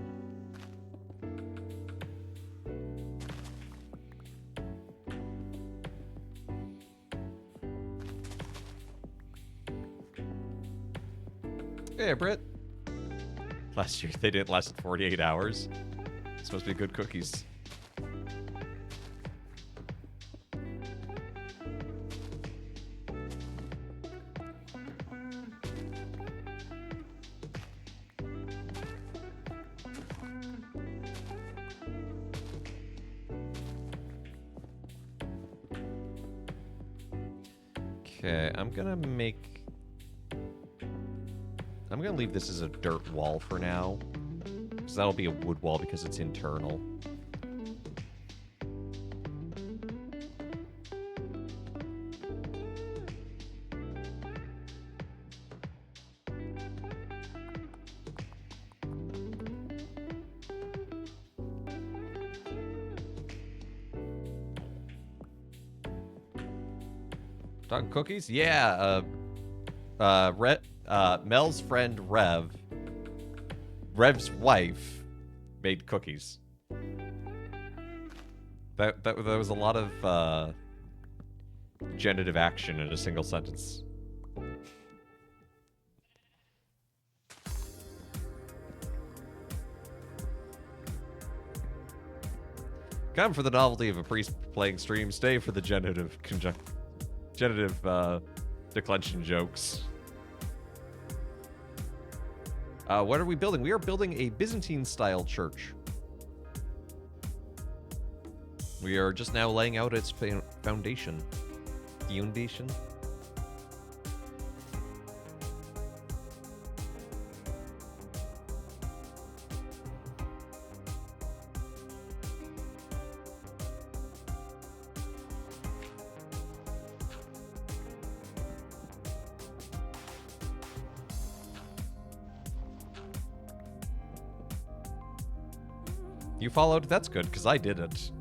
Hey, Britt. Last year they didn't last 48 hours. It's supposed to be good cookies. Okay, I'm gonna leave this as a dirt wall for now. Because that'll be a wood wall because it's internal. Talking cookies? Yeah, Mel's friend Rev's wife made cookies. That was a lot of genitive action in a single sentence. Come for the novelty of a priest playing stream. Stay for the declension jokes. What are we building? We are building a Byzantine-style church. We are just now laying out its foundation. Foundation? You followed? That's good, because I didn't.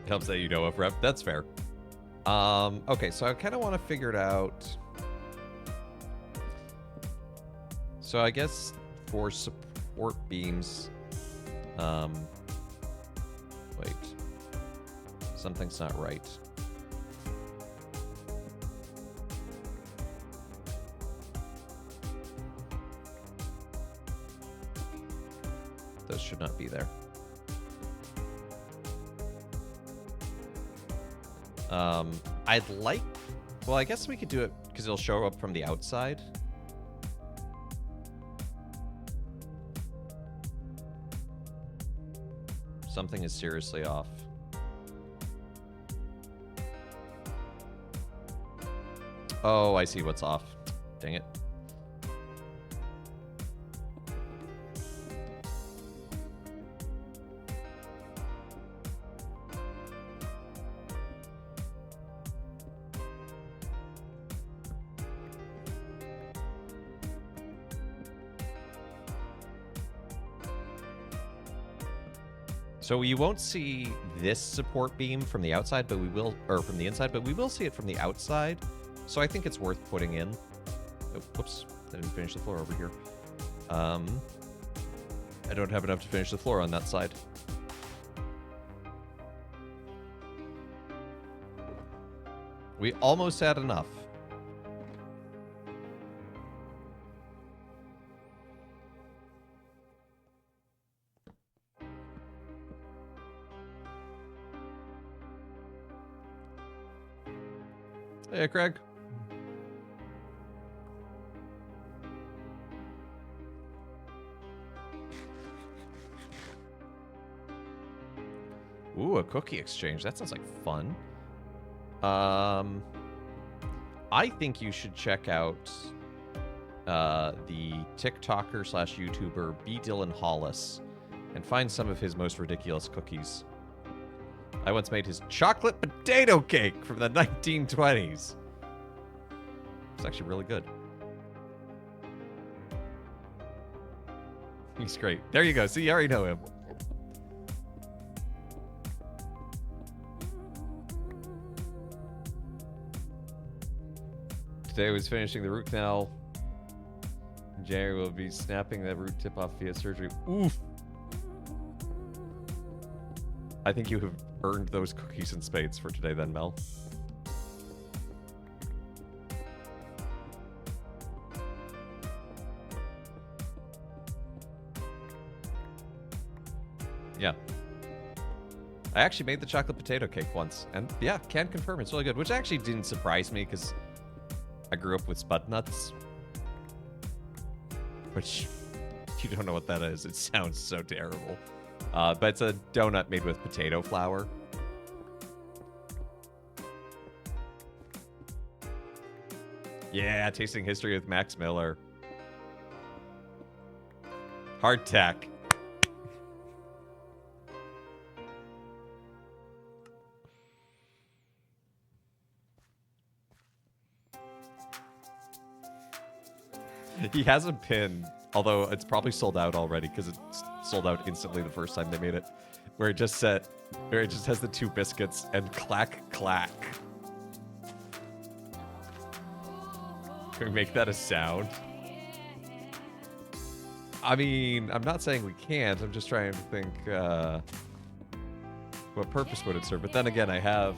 Helps that you know of rep. That's fair. Okay, so I kind of want to figure it out. So I guess for support beams, wait, something's not right. Those should not be there. I'd like... Well, I guess we could do it because it'll show up from the outside. Something is seriously off. Oh, I see what's off. Dang it. So you won't see this support beam from the outside, but we will, or from the inside, but we will see it from the outside. So I think it's worth putting in. Oh, whoops, I didn't finish the floor over here. I don't have enough to finish the floor on that side. We almost had enough. Hey, Craig. Ooh, a cookie exchange. That sounds like fun. I think you should check out the TikToker slash YouTuber B. Dylan Hollis and find some of his most ridiculous cookies. I once made his chocolate potato cake from the 1920s. It's actually really good. He's great. There you go. See, you already know him. Today I was finishing the root canal. Jerry will be snapping that root tip off via surgery. Oof. I think you have earned those cookies in spades for today then, Mel. Yeah. I actually made the chocolate potato cake once, and yeah, can confirm it's really good, which actually didn't surprise me because I grew up with spud nuts. Which, if you don't know what that is, it sounds so terrible. But it's a donut made with potato flour. Yeah, tasting history with Max Miller. Hardtack. He has a pin, although it's probably sold out already because it sold out instantly the first time they made it, where it just has the two biscuits and clack clack. Can we make that a sound? I mean, I'm not saying we can't. I'm just trying to think what purpose would it serve. But then again, I have...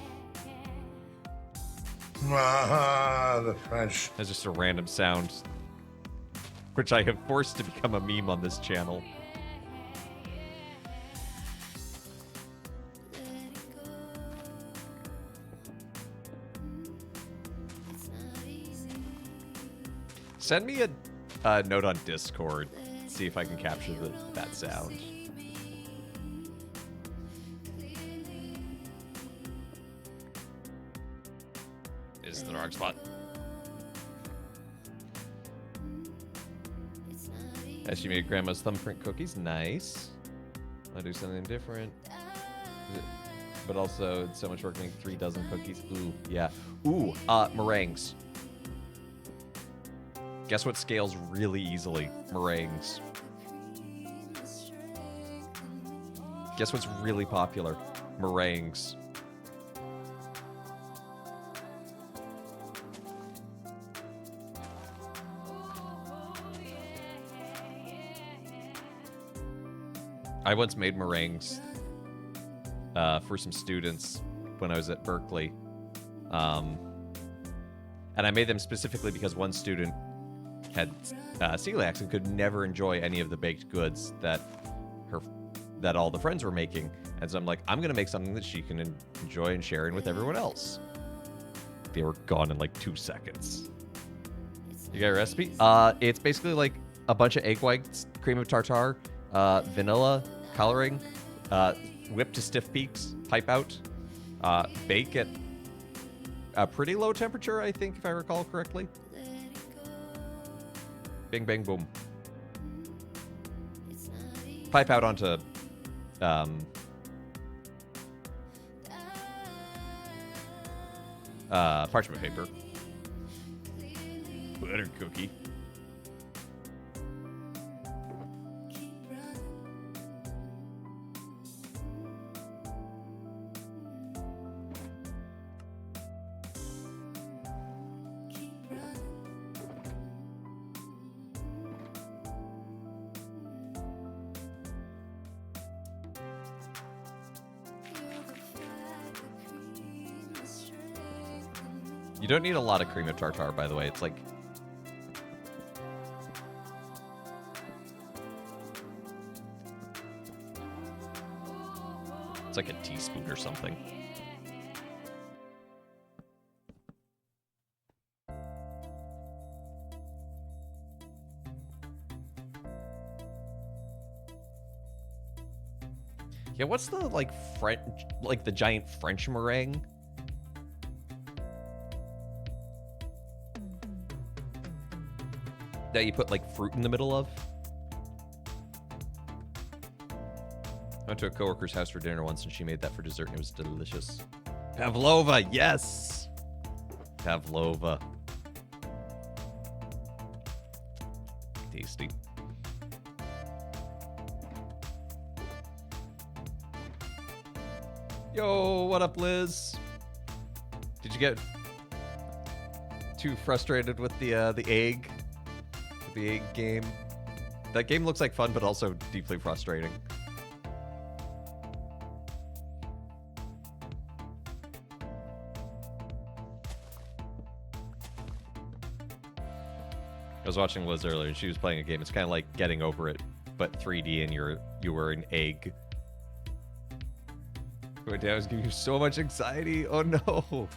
The French. That's just a random sound, which I have forced to become a meme on this channel. Send me a note on Discord. See if I can capture that sound. This is the wrong spot. As she made grandma's thumbprint cookies. Nice. I'll do something different. But also, it's so much work to make 3 dozen cookies. Ooh, yeah. Ooh, meringues. Guess what scales really easily? Meringues. Guess what's really popular? Meringues. I once made meringues for some students when I was at Berkeley. And I made them specifically because one student had celiac and could never enjoy any of the baked goods that all the friends were making. And so I'm like, I'm going to make something that she can enjoy and share in with everyone else. They were gone in like 2 seconds. You got a recipe? It's basically like a bunch of egg whites, cream of tartar, vanilla, coloring, whipped to stiff peaks, pipe out, bake at a pretty low temperature, I think, if I recall correctly. Bing, bang, boom. Pipe out onto parchment paper. Butter cookie. You don't need a lot of cream of tartar, by the way. It's like... it's like a teaspoon or something. Yeah, what's the, like, French... like, the giant French meringue? That you put like fruit in the middle of. I went to a coworker's house for dinner once and she made that for dessert and it was delicious. Pavlova, yes! Pavlova. Tasty. Yo, what up, Liz? Did you get too frustrated with the egg? The egg game. That game looks like fun, but also deeply frustrating. I was watching Liz earlier, and she was playing a game. It's kind of like Getting Over It, but 3D, and you were an egg. My dad was giving you so much anxiety. Oh no.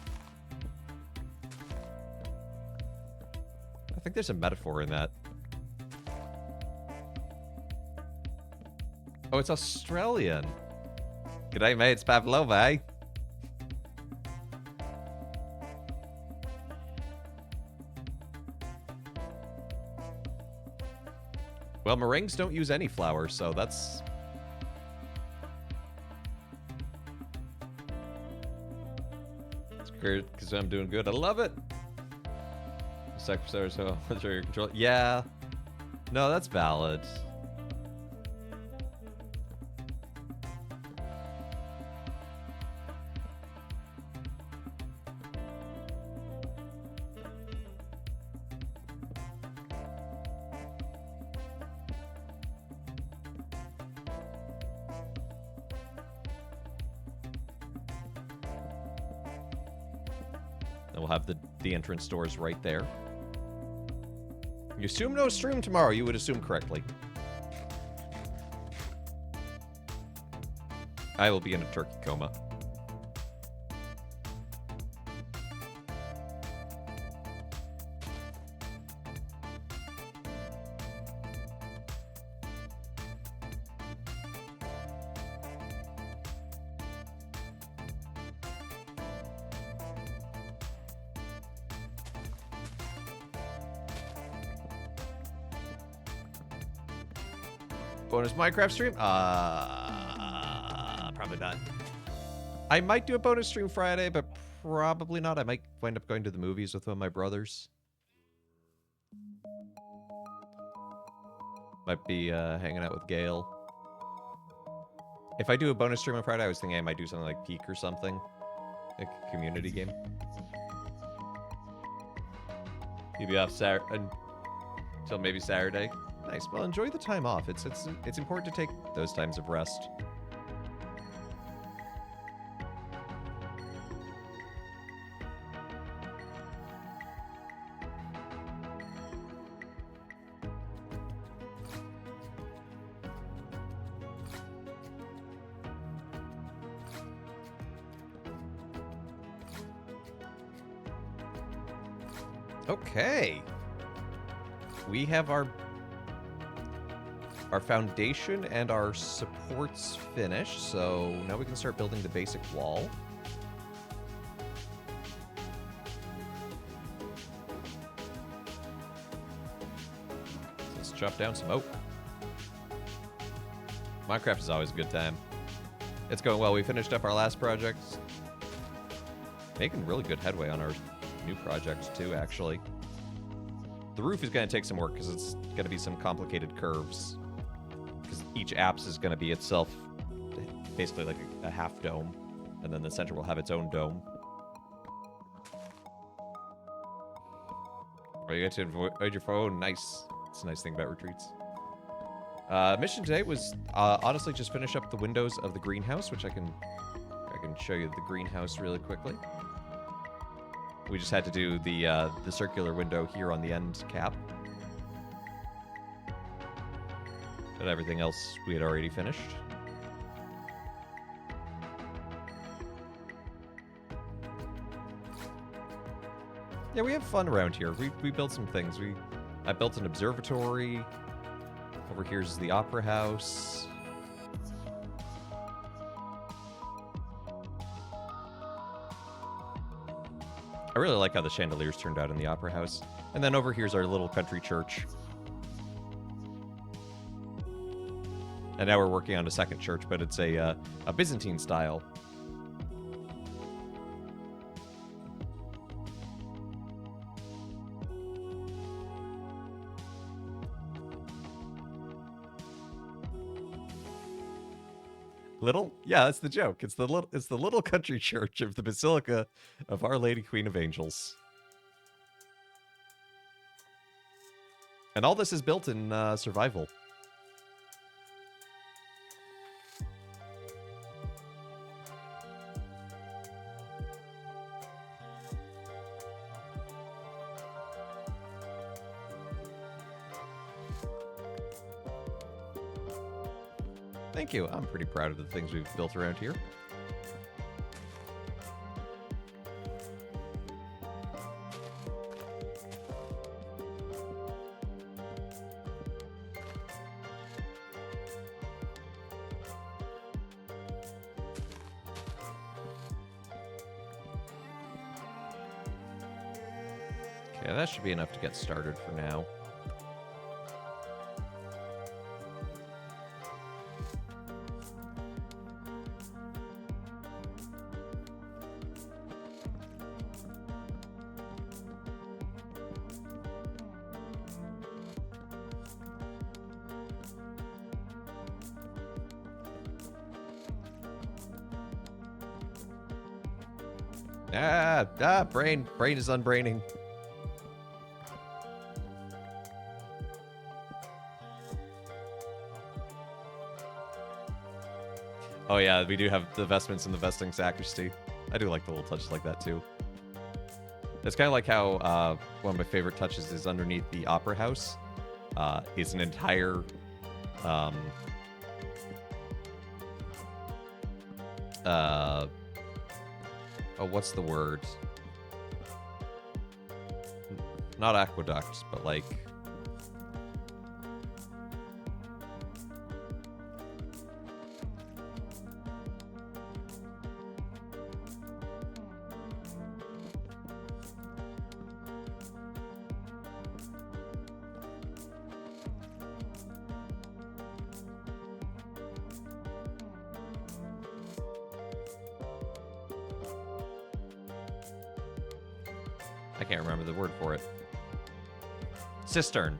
I think there's a metaphor in that. Oh, it's Australian. G'day, mate. It's Pavlova, eh? Well, meringues don't use any flour, so that's... it's great, because I'm doing good. I love it! Secretary, so what's your control? Yeah. No, that's valid. And we'll have the entrance doors right there. You assume no stream tomorrow. You would assume correctly. I will be in a turkey coma. Bonus Minecraft stream? Probably not. I might do a bonus stream Friday, but probably not. I might wind up going to the movies with one of my brothers. Might be hanging out with Gail. If I do a bonus stream on Friday, I was thinking I might do something like Peak or something. Like a community game. You'll be off until maybe Saturday. Nice. Well, enjoy the time off. It's important to take those times of rest. Okay. We have our foundation and our supports finished, so now we can start building the basic wall. So let's chop down some oak. Minecraft is always a good time. It's going well. We finished up our last project. Making really good headway on our new projects too, actually. The roof is going to take some work because it's going to be some complicated curves. Because each apse is going to be itself basically like a half dome, and then the center will have its own dome. Oh, you get to avoid your phone. Nice. It's a nice thing about retreats. Mission today was honestly just finish up the windows of the greenhouse, which I can show you the greenhouse really quickly. We just had to do the circular window here on the end cap. But everything else we had already finished. Yeah, we have fun around here. We built some things. I built an observatory. Over here's the opera house. I really like how the chandeliers turned out in the opera house. And then over here's our little country church. And now we're working on a second church, but it's a Byzantine style. Little? Yeah, that's the joke. It's the little country church of the Basilica of Our Lady Queen of Angels. And all this is built in survival. Thank you. I'm pretty proud of the things we've built around here. Okay, that should be enough to get started for now. Brain is unbraining. Oh yeah, we do have the vestments in the vesting sacristy. I do like the little touches like that too. It's kind of like how one of my favorite touches is underneath the Opera House is an entire what's the word? Not aqueduct, but like I can't remember the word for it. Cistern.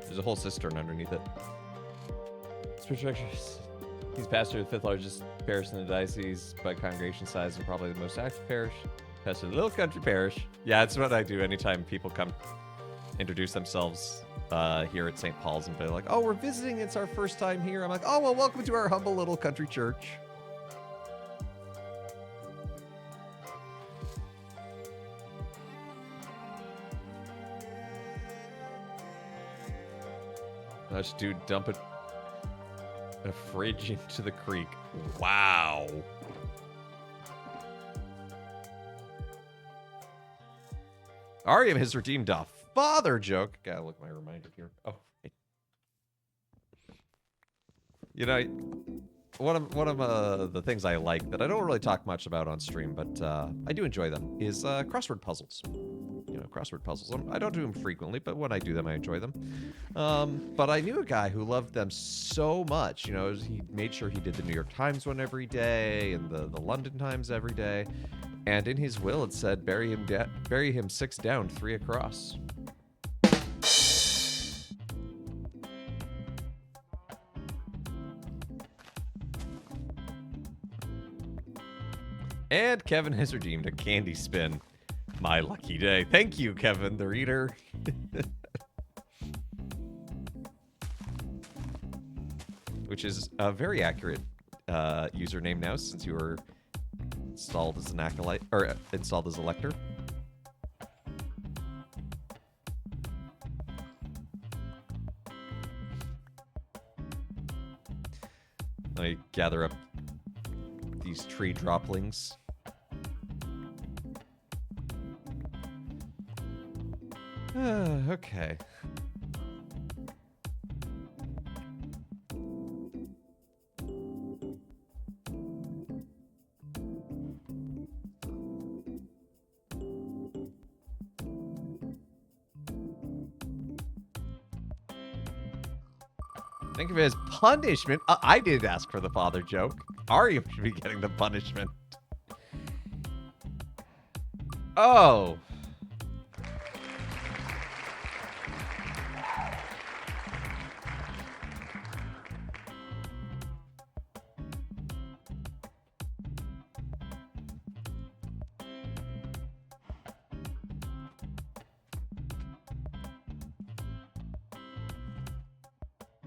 There's a whole cistern underneath it. Spiritual directors. He's pastor of the 5th largest parish in the diocese by congregation size and probably the most active parish. Pastor of the little country parish. Yeah, it's what I do anytime people come introduce themselves here at St. Paul's and they're like, oh, we're visiting. It's our first time here. I'm like, oh, well, welcome to our humble little country church. Let's dude dump a fridge into the creek. Wow. Ariam has redeemed a father joke. Gotta look at my reminder here. Oh. You know, one of the things I like that I don't really talk much about on stream, but I do enjoy them, is crossword puzzles. You know, crossword puzzles. I don't do them frequently, but when I do them, I enjoy them. But I knew a guy who loved them so much. You know, he made sure he did the New York Times one every day and the London Times every day. And in his will, it said, bury him 6 down, 3 across. And Kevin has redeemed a candy spin. My lucky day. Thank you, Kevin, the reader. Which is a very accurate username now, since you were installed as an acolyte, or installed as a lector. Let me gather up these tree droplings. Okay. Think of it as punishment. I did ask for the father joke. Arya should be getting the punishment. Oh.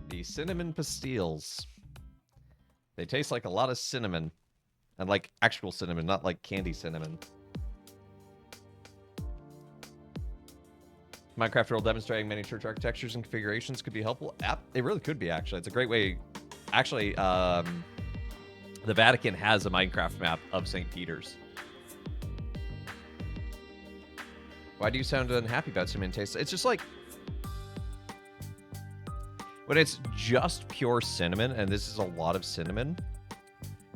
The cinnamon pastilles. They taste like a lot of cinnamon. And like actual cinnamon, not like candy cinnamon. Minecraft world demonstrating many church architectures and configurations could be helpful. It really could be, actually. It's a great way. Actually, the Vatican has a Minecraft map of St. Peter's. Why do you sound unhappy about cinnamon taste? It's just like, when it's just pure cinnamon, and this is a lot of cinnamon,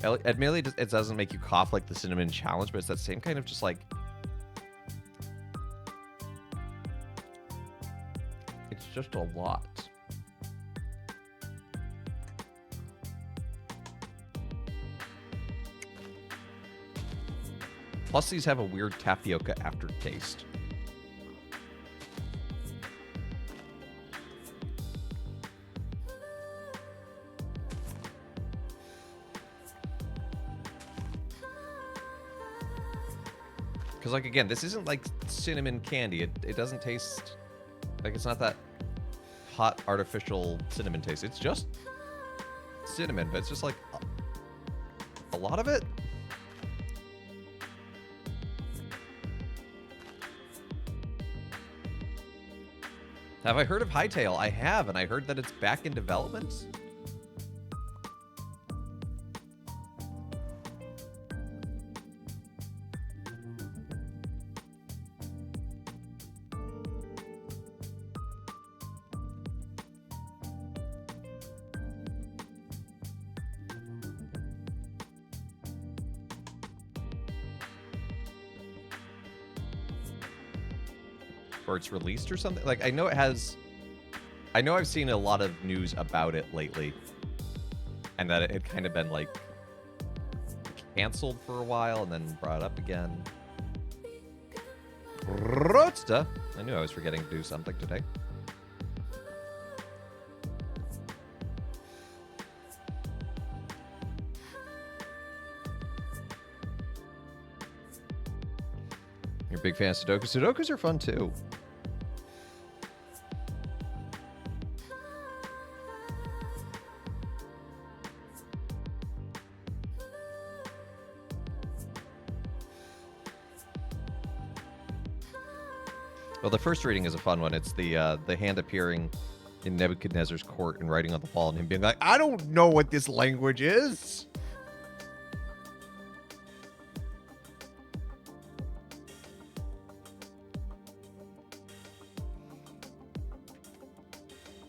admittedly, it doesn't make you cough like the cinnamon challenge, but it's that same kind of just like, it's just a lot. Plus, these have a weird tapioca aftertaste. Because, like, again, this isn't like cinnamon candy. It doesn't taste like, it's not that hot artificial cinnamon taste. It's just cinnamon, but it's just like a lot of it. Have I heard of Hytale? I have, and I heard that it's back in development. Or it's released or something. Like, I know it has... I know I've seen a lot of news about it lately. And that it had kind of been, like, canceled for a while and then brought up again. Roadster! I knew I was forgetting to do something today. You're a big fan of Sudoku? Sudokus are fun, too. Well, the first reading is a fun one. It's the hand appearing in Nebuchadnezzar's court and writing on the wall and him being like, I don't know what this language is.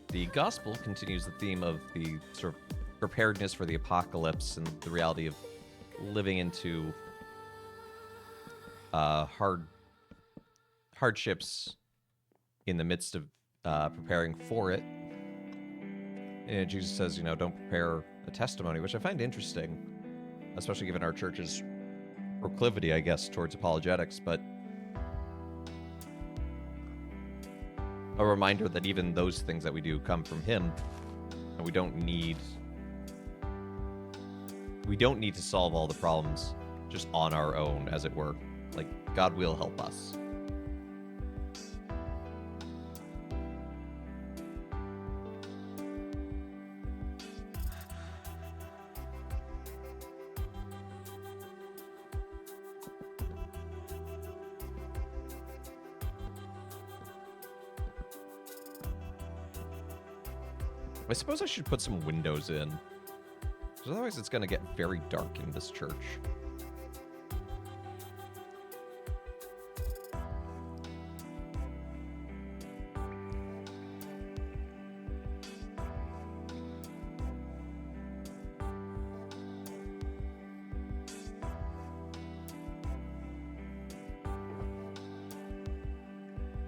The gospel continues the theme of the sort of preparedness for the apocalypse and the reality of living into hardships in the midst of preparing for it. And Jesus says, don't prepare a testimony, which I find interesting, especially given our church's proclivity, I guess, towards apologetics, but a reminder that even those things that we do come from him, and we don't need to solve all the problems just on our own, as it were. Like, God will help us. I suppose I should put some windows in, because otherwise it's going to get very dark in this church.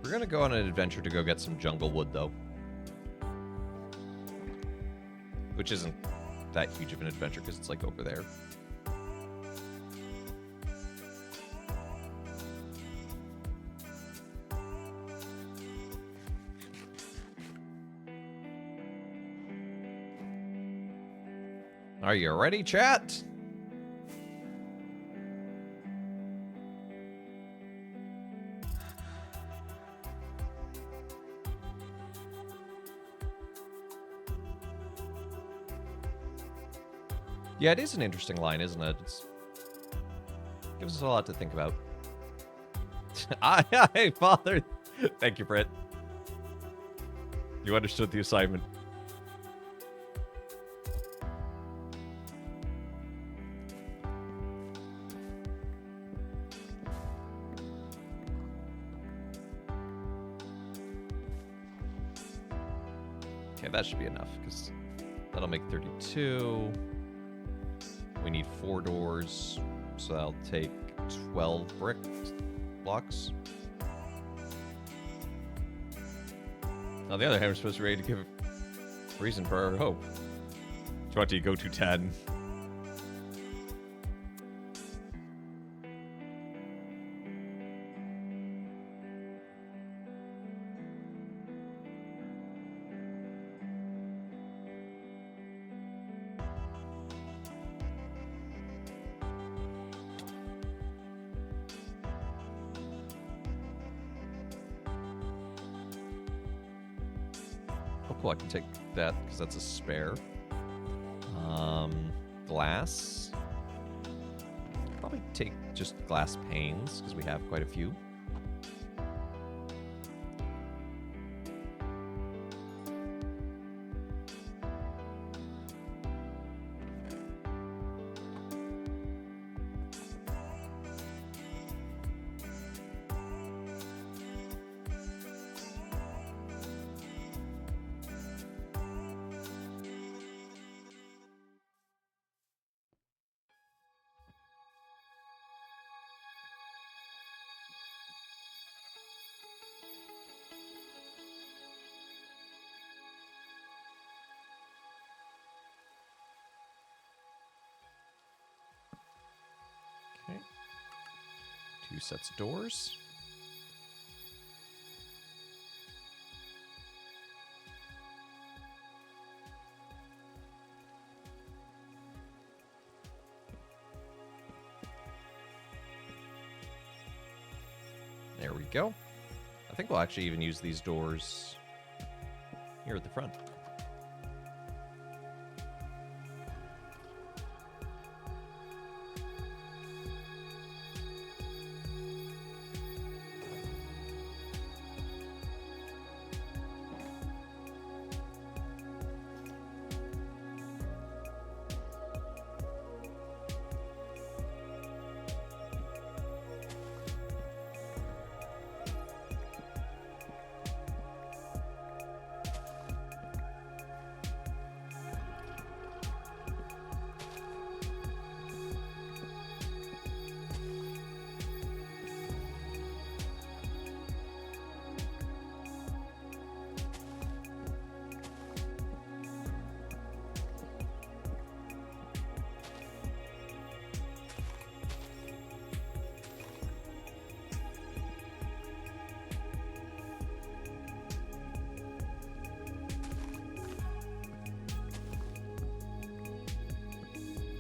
We're going to go on an adventure to go get some jungle wood, though. Which isn't that huge of an adventure, because it's, like, over there. Are you ready, chat? Yeah, it is an interesting line, isn't it? It gives us a lot to think about. Aye, Father. Thank you, Britt. You understood the assignment. Okay, that should be enough, because that'll make 32. We need 4 doors, so that'll take 12 brick blocks. On the other hand, we're supposed to be ready to give a reason for our hope. 20, go to 10. Cool, I can take that because that's a spare. Glass. Probably take just glass panes because we have quite a few. 2 sets of doors. There we go. I think we'll actually even use these doors here at the front.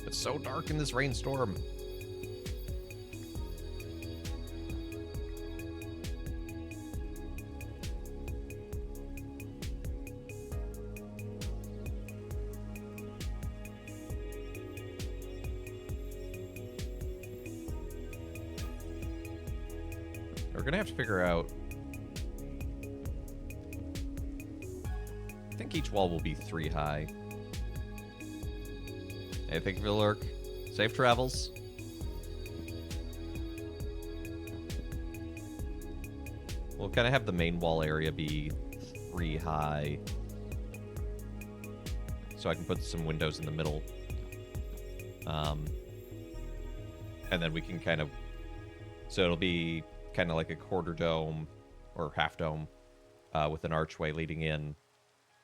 It's so dark in this rainstorm. We're gonna have to figure out. I think each wall will be 3 high. Hey, thank you for the lurk. Safe travels. We'll kind of have the main wall area be 3 high. So I can put some windows in the middle. And then we can kind of... So it'll be kind of like a quarter dome or half dome with an archway leading in.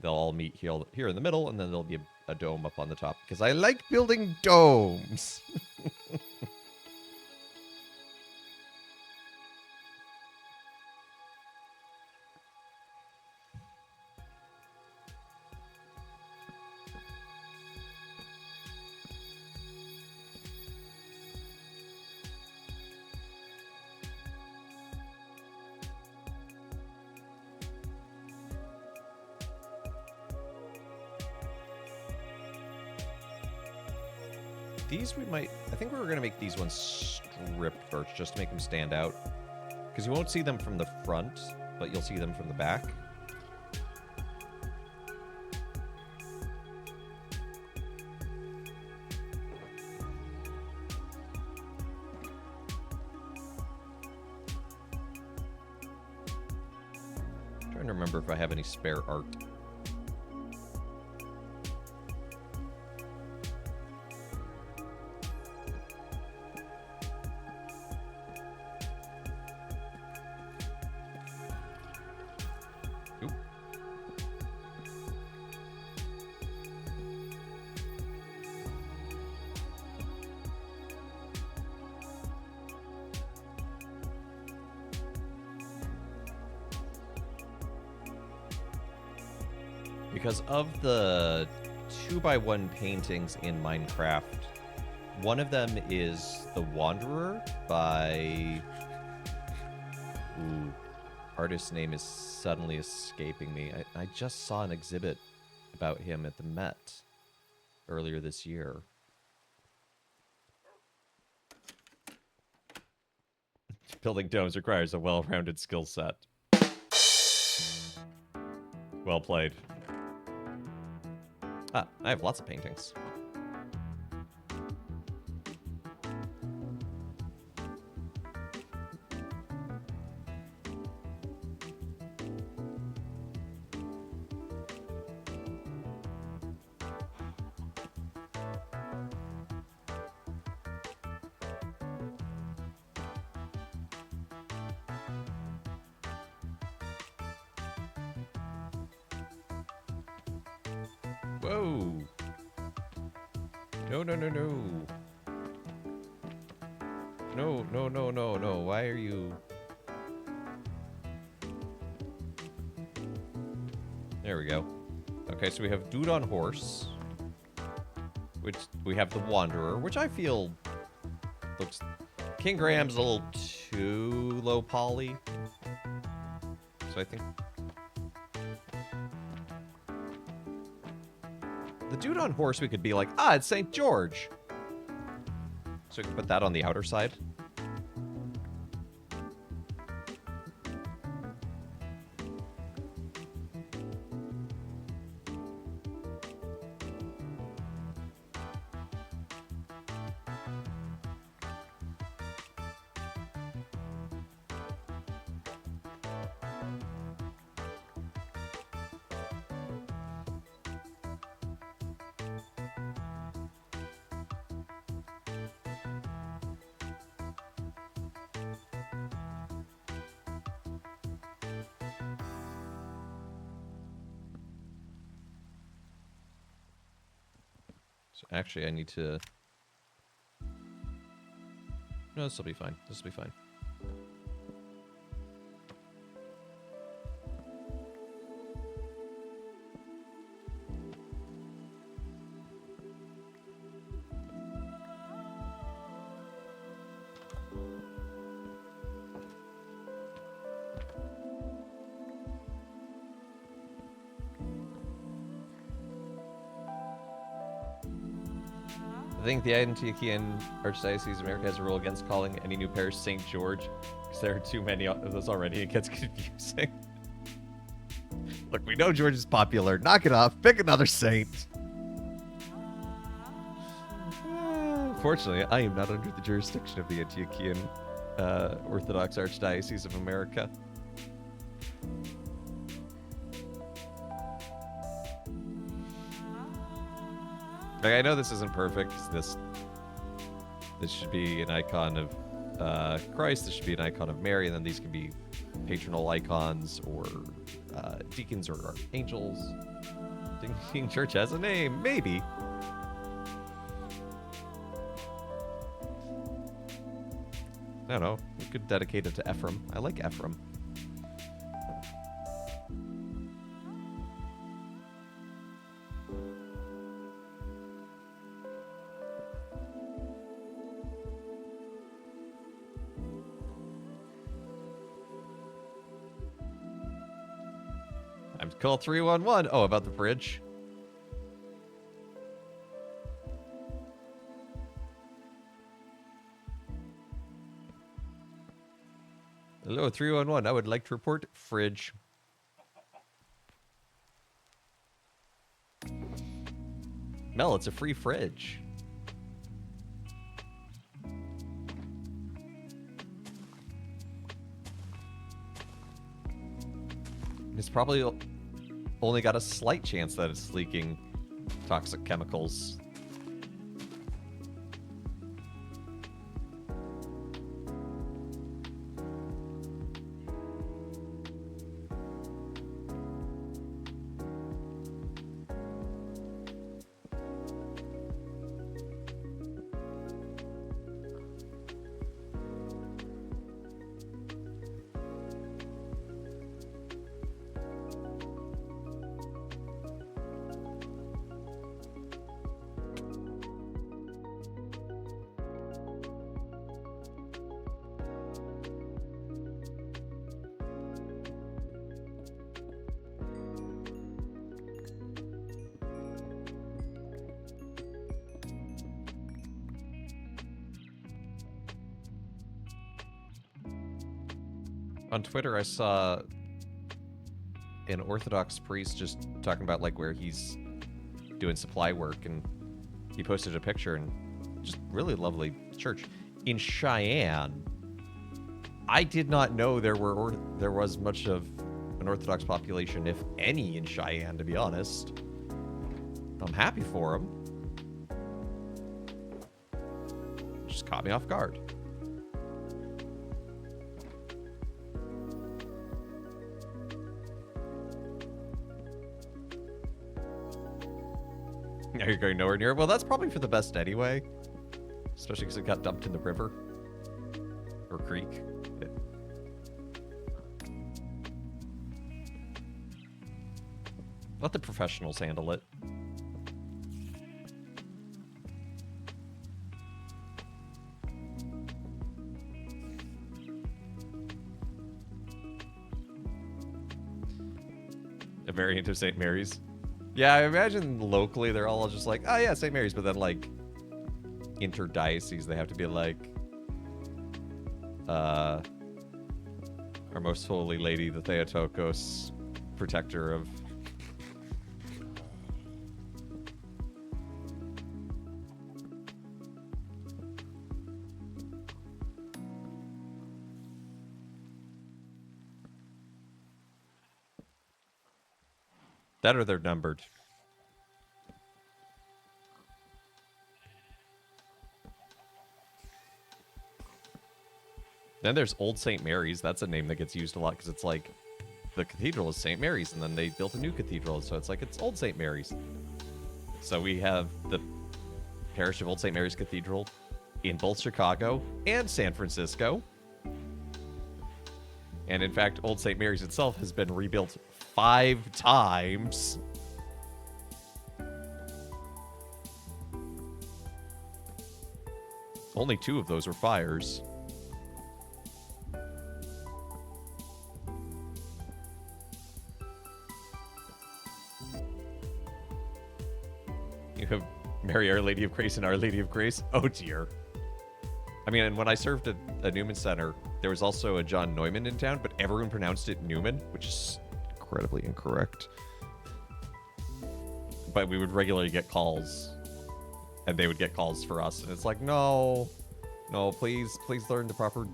They'll all meet here in the middle, and then there'll be a dome up on the top. Because I like building domes. These we might... I think we were going to make these ones stripped first, just to make them stand out. Because you won't see them from the front, but you'll see them from the back. I'm trying to remember if I have any spare art. Because of the 2x1 paintings in Minecraft, one of them is The Wanderer by... Ooh, artist's name is suddenly escaping me. I just saw an exhibit about him at the Met earlier this year. Building domes requires a well-rounded skill set. Well played. Ah, I have lots of paintings. Whoa. No, no, no, no. No, no, no, no, no. Why are you... There we go. Okay, so we have Dude on Horse. Which we have the Wanderer, which I feel looks... King Graham's a little too low poly. So I think... The Dude on Horse, we could be like, ah, it's St. George. So we can put that on the outer side. So actually, I need to... No, this will be fine. This will be fine. I think the Antiochian Archdiocese of America has a rule against calling any new parish St. George, because there are too many of those already. It gets confusing. Look, we know George is popular. Knock it off. Pick another saint. Fortunately, I am not under the jurisdiction of the Antiochian Orthodox Archdiocese of America. Like, I know this isn't perfect. This should be an icon of Christ. This should be an icon of Mary, and then these can be patronal icons or deacons or archangels. King Church has a name, maybe. I don't know. We could dedicate it to Ephraim. I like Ephraim. I'm call 311. Oh, about the bridge. Hello, 311. I would like to report fridge. Mel, it's a free fridge. It's probably only got a slight chance that it's leaking toxic chemicals. On Twitter, I saw an Orthodox priest just talking about like where he's doing supply work, and he posted a picture and just really lovely church in Cheyenne. I did not know there was much of an Orthodox population, if any, in Cheyenne, to be honest. I'm happy for him. Just caught me off guard. Now you're going nowhere near it. Well, that's probably for the best anyway. Especially because it got dumped in the river. Or creek. Let the professionals handle it. A variant of St. Mary's. Yeah, I imagine locally they're all just like, oh yeah, St. Mary's, but then like interdiocese they have to be like Our Most Holy Lady, the Theotokos, protector of... That or they're numbered. Then there's Old St. Mary's. That's a name that gets used a lot because it's like the cathedral is St. Mary's, and then they built a new cathedral, so it's like it's Old St. Mary's. So we have the parish of Old St. Mary's Cathedral in both Chicago and San Francisco. And in fact, Old St. Mary's itself has been rebuilt 5 times. Only 2 of those were fires. You have Mary, Our Lady of Grace, and Our Lady of Grace. Oh dear. I mean, and when I served at a Newman Center, there was also a John Neumann in town, but everyone pronounced it Newman, which is incredibly incorrect. But we would regularly get calls, and they would get calls for us, and it's like, no, please learn the proper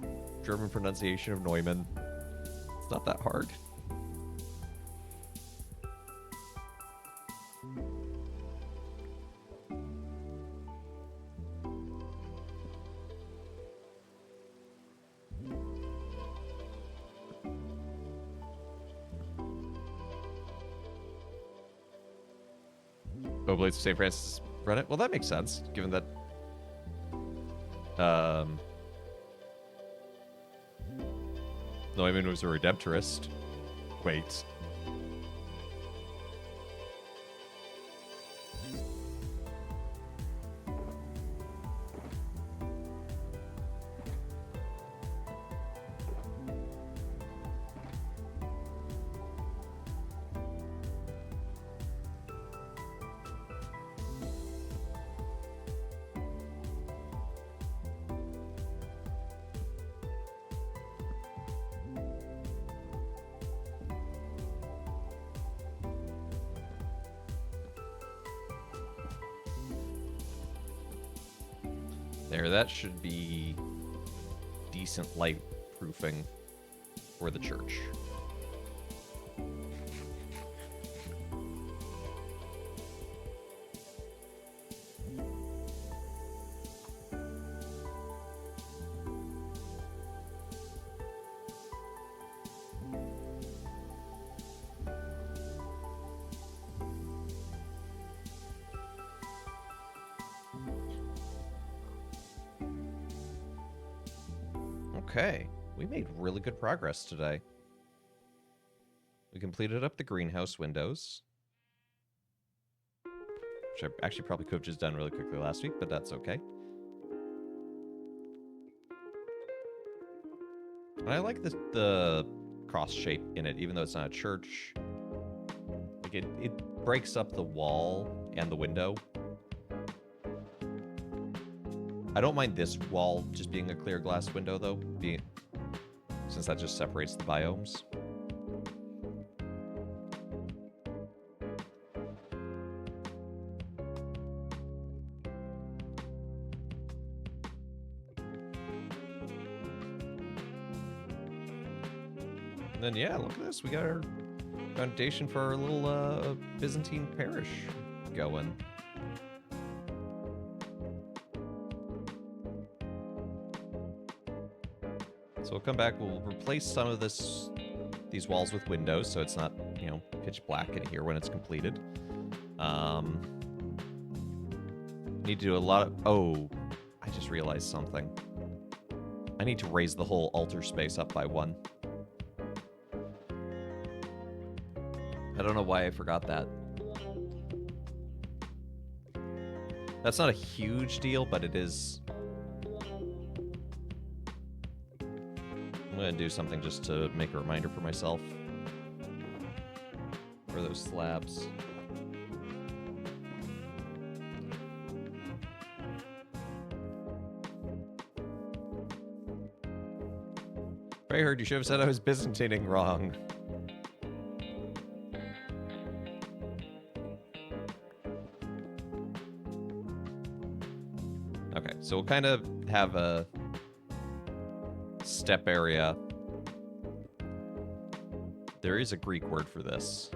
German pronunciation of Neumann. It's not that hard. Oblates of St. Francis run it? Well, that makes sense, given that Neumann was a Redemptorist. Wait. There, that should be decent light proofing for the church. Okay, we made really good progress today. We completed up the greenhouse windows, which I actually probably could have just done really quickly last week, but that's okay. And I like the cross shape in it, even though it's not a church. Like it breaks up the wall and the window. I don't mind this wall just being a clear glass window, though, since that just separates the biomes. And then, yeah, look at this. We got our foundation for our little Byzantine parish going. So we'll come back, we'll replace some of these walls with windows, so it's not, pitch black in here when it's completed. Need to do a lot of... Oh, I just realized something. I need to raise the whole altar space up by 1. I don't know why I forgot that. That's not a huge deal, but it is. I'm going to do something just to make a reminder for myself. For those slabs. I heard you should have said I was Byzantining wrong. Okay, so we'll kind of have a step area. There is a Greek word for this.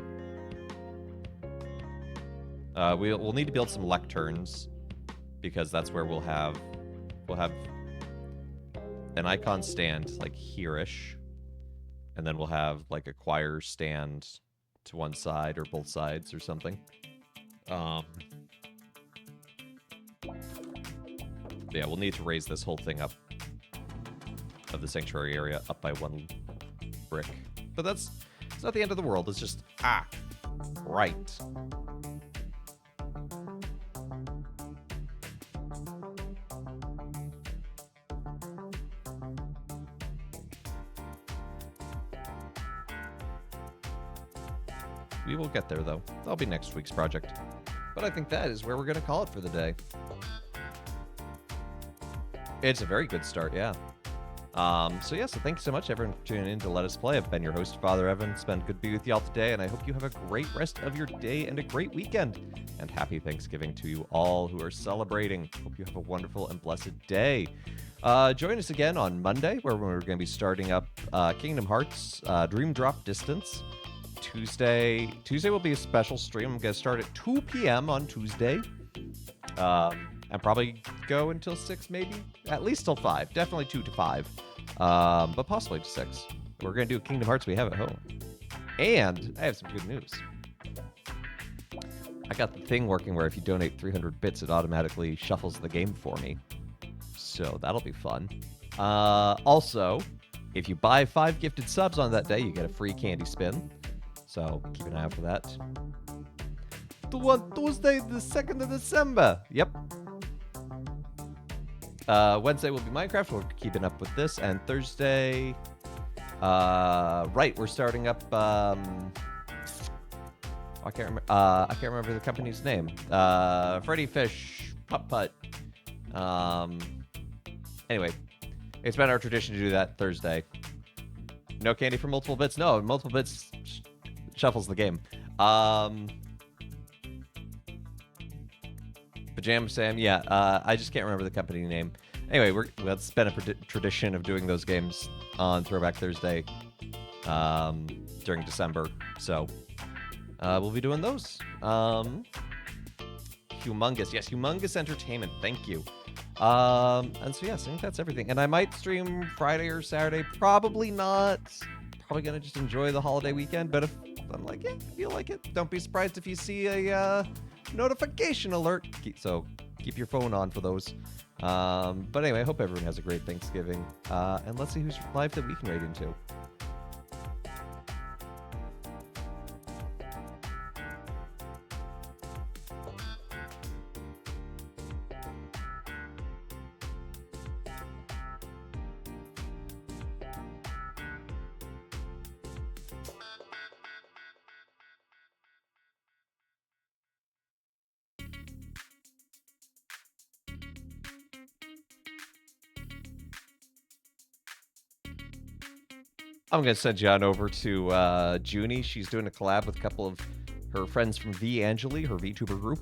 We'll need to build some lecterns because that's where we'll have an icon stand like here-ish, and then we'll have like a choir stand to one side or both sides or something. Yeah, we'll need to raise this whole thing up of the sanctuary area up by 1 brick. But it's not the end of the world. It's just, right. We will get there, though. That'll be next week's project. But I think that is where we're going to call it for the day. It's a very good start, yeah. So thank you so much, everyone, for tuning in to Let Us Play. I've been your host, Father Evan. It's been good to be with y'all today, and I hope you have a great rest of your day and a great weekend. And happy Thanksgiving to you all who are celebrating. Hope you have a wonderful and blessed day. Join us again on Monday, where we're going to be starting up Kingdom Hearts Dream Drop Distance. Tuesday will be a special stream. I'm going to start at 2 p.m. on Tuesday. And probably go until 6, maybe. At least till 5. Definitely 2 to 5. But possibly to 6. We're going to do Kingdom Hearts We Have at Home. And I have some good news. I got the thing working where if you donate 300 bits, it automatically shuffles the game for me. So that'll be fun. Also, if you buy 5 gifted subs on that day, you get a free candy spin. So keep an eye out for that. Tuesday, the 2nd of December. Yep. Wednesday will be Minecraft. We're keeping up with this. And Thursday, we're starting up. I can't remember the company's name. Freddy Fish Putt Putt. Anyway, it's been our tradition to do that Thursday. No candy for multiple bits. No, multiple bits shuffles the game. Pajama Sam, yeah. I just can't remember the company name. Anyway, it's been a tradition of doing those games on Throwback Thursday during December. So we'll be doing those. Humongous. Yes, Humongous Entertainment. Thank you. And so, yes, I think that's everything. And I might stream Friday or Saturday. Probably not. Probably going to just enjoy the holiday weekend. But if I'm like, yeah, I feel like it, don't be surprised if you see a notification alert. So keep your phone on for those. But anyway, I hope everyone has a great Thanksgiving. And let's see who's live that we can raid into. I'm going to send you on over to Junie. She's doing a collab with a couple of her friends from VAngeli, her VTuber group.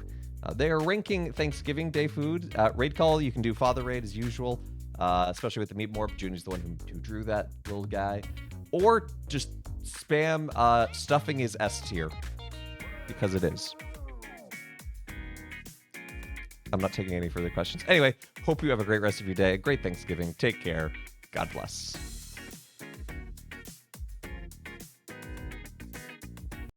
They are ranking Thanksgiving Day food. Raid call, you can do Father Raid as usual, especially with the Meat Morph. Junie's the one who drew that little guy. Or just spam stuffing is S tier, because it is. I'm not taking any further questions. Anyway, hope you have a great rest of your day. A great Thanksgiving. Take care. God bless.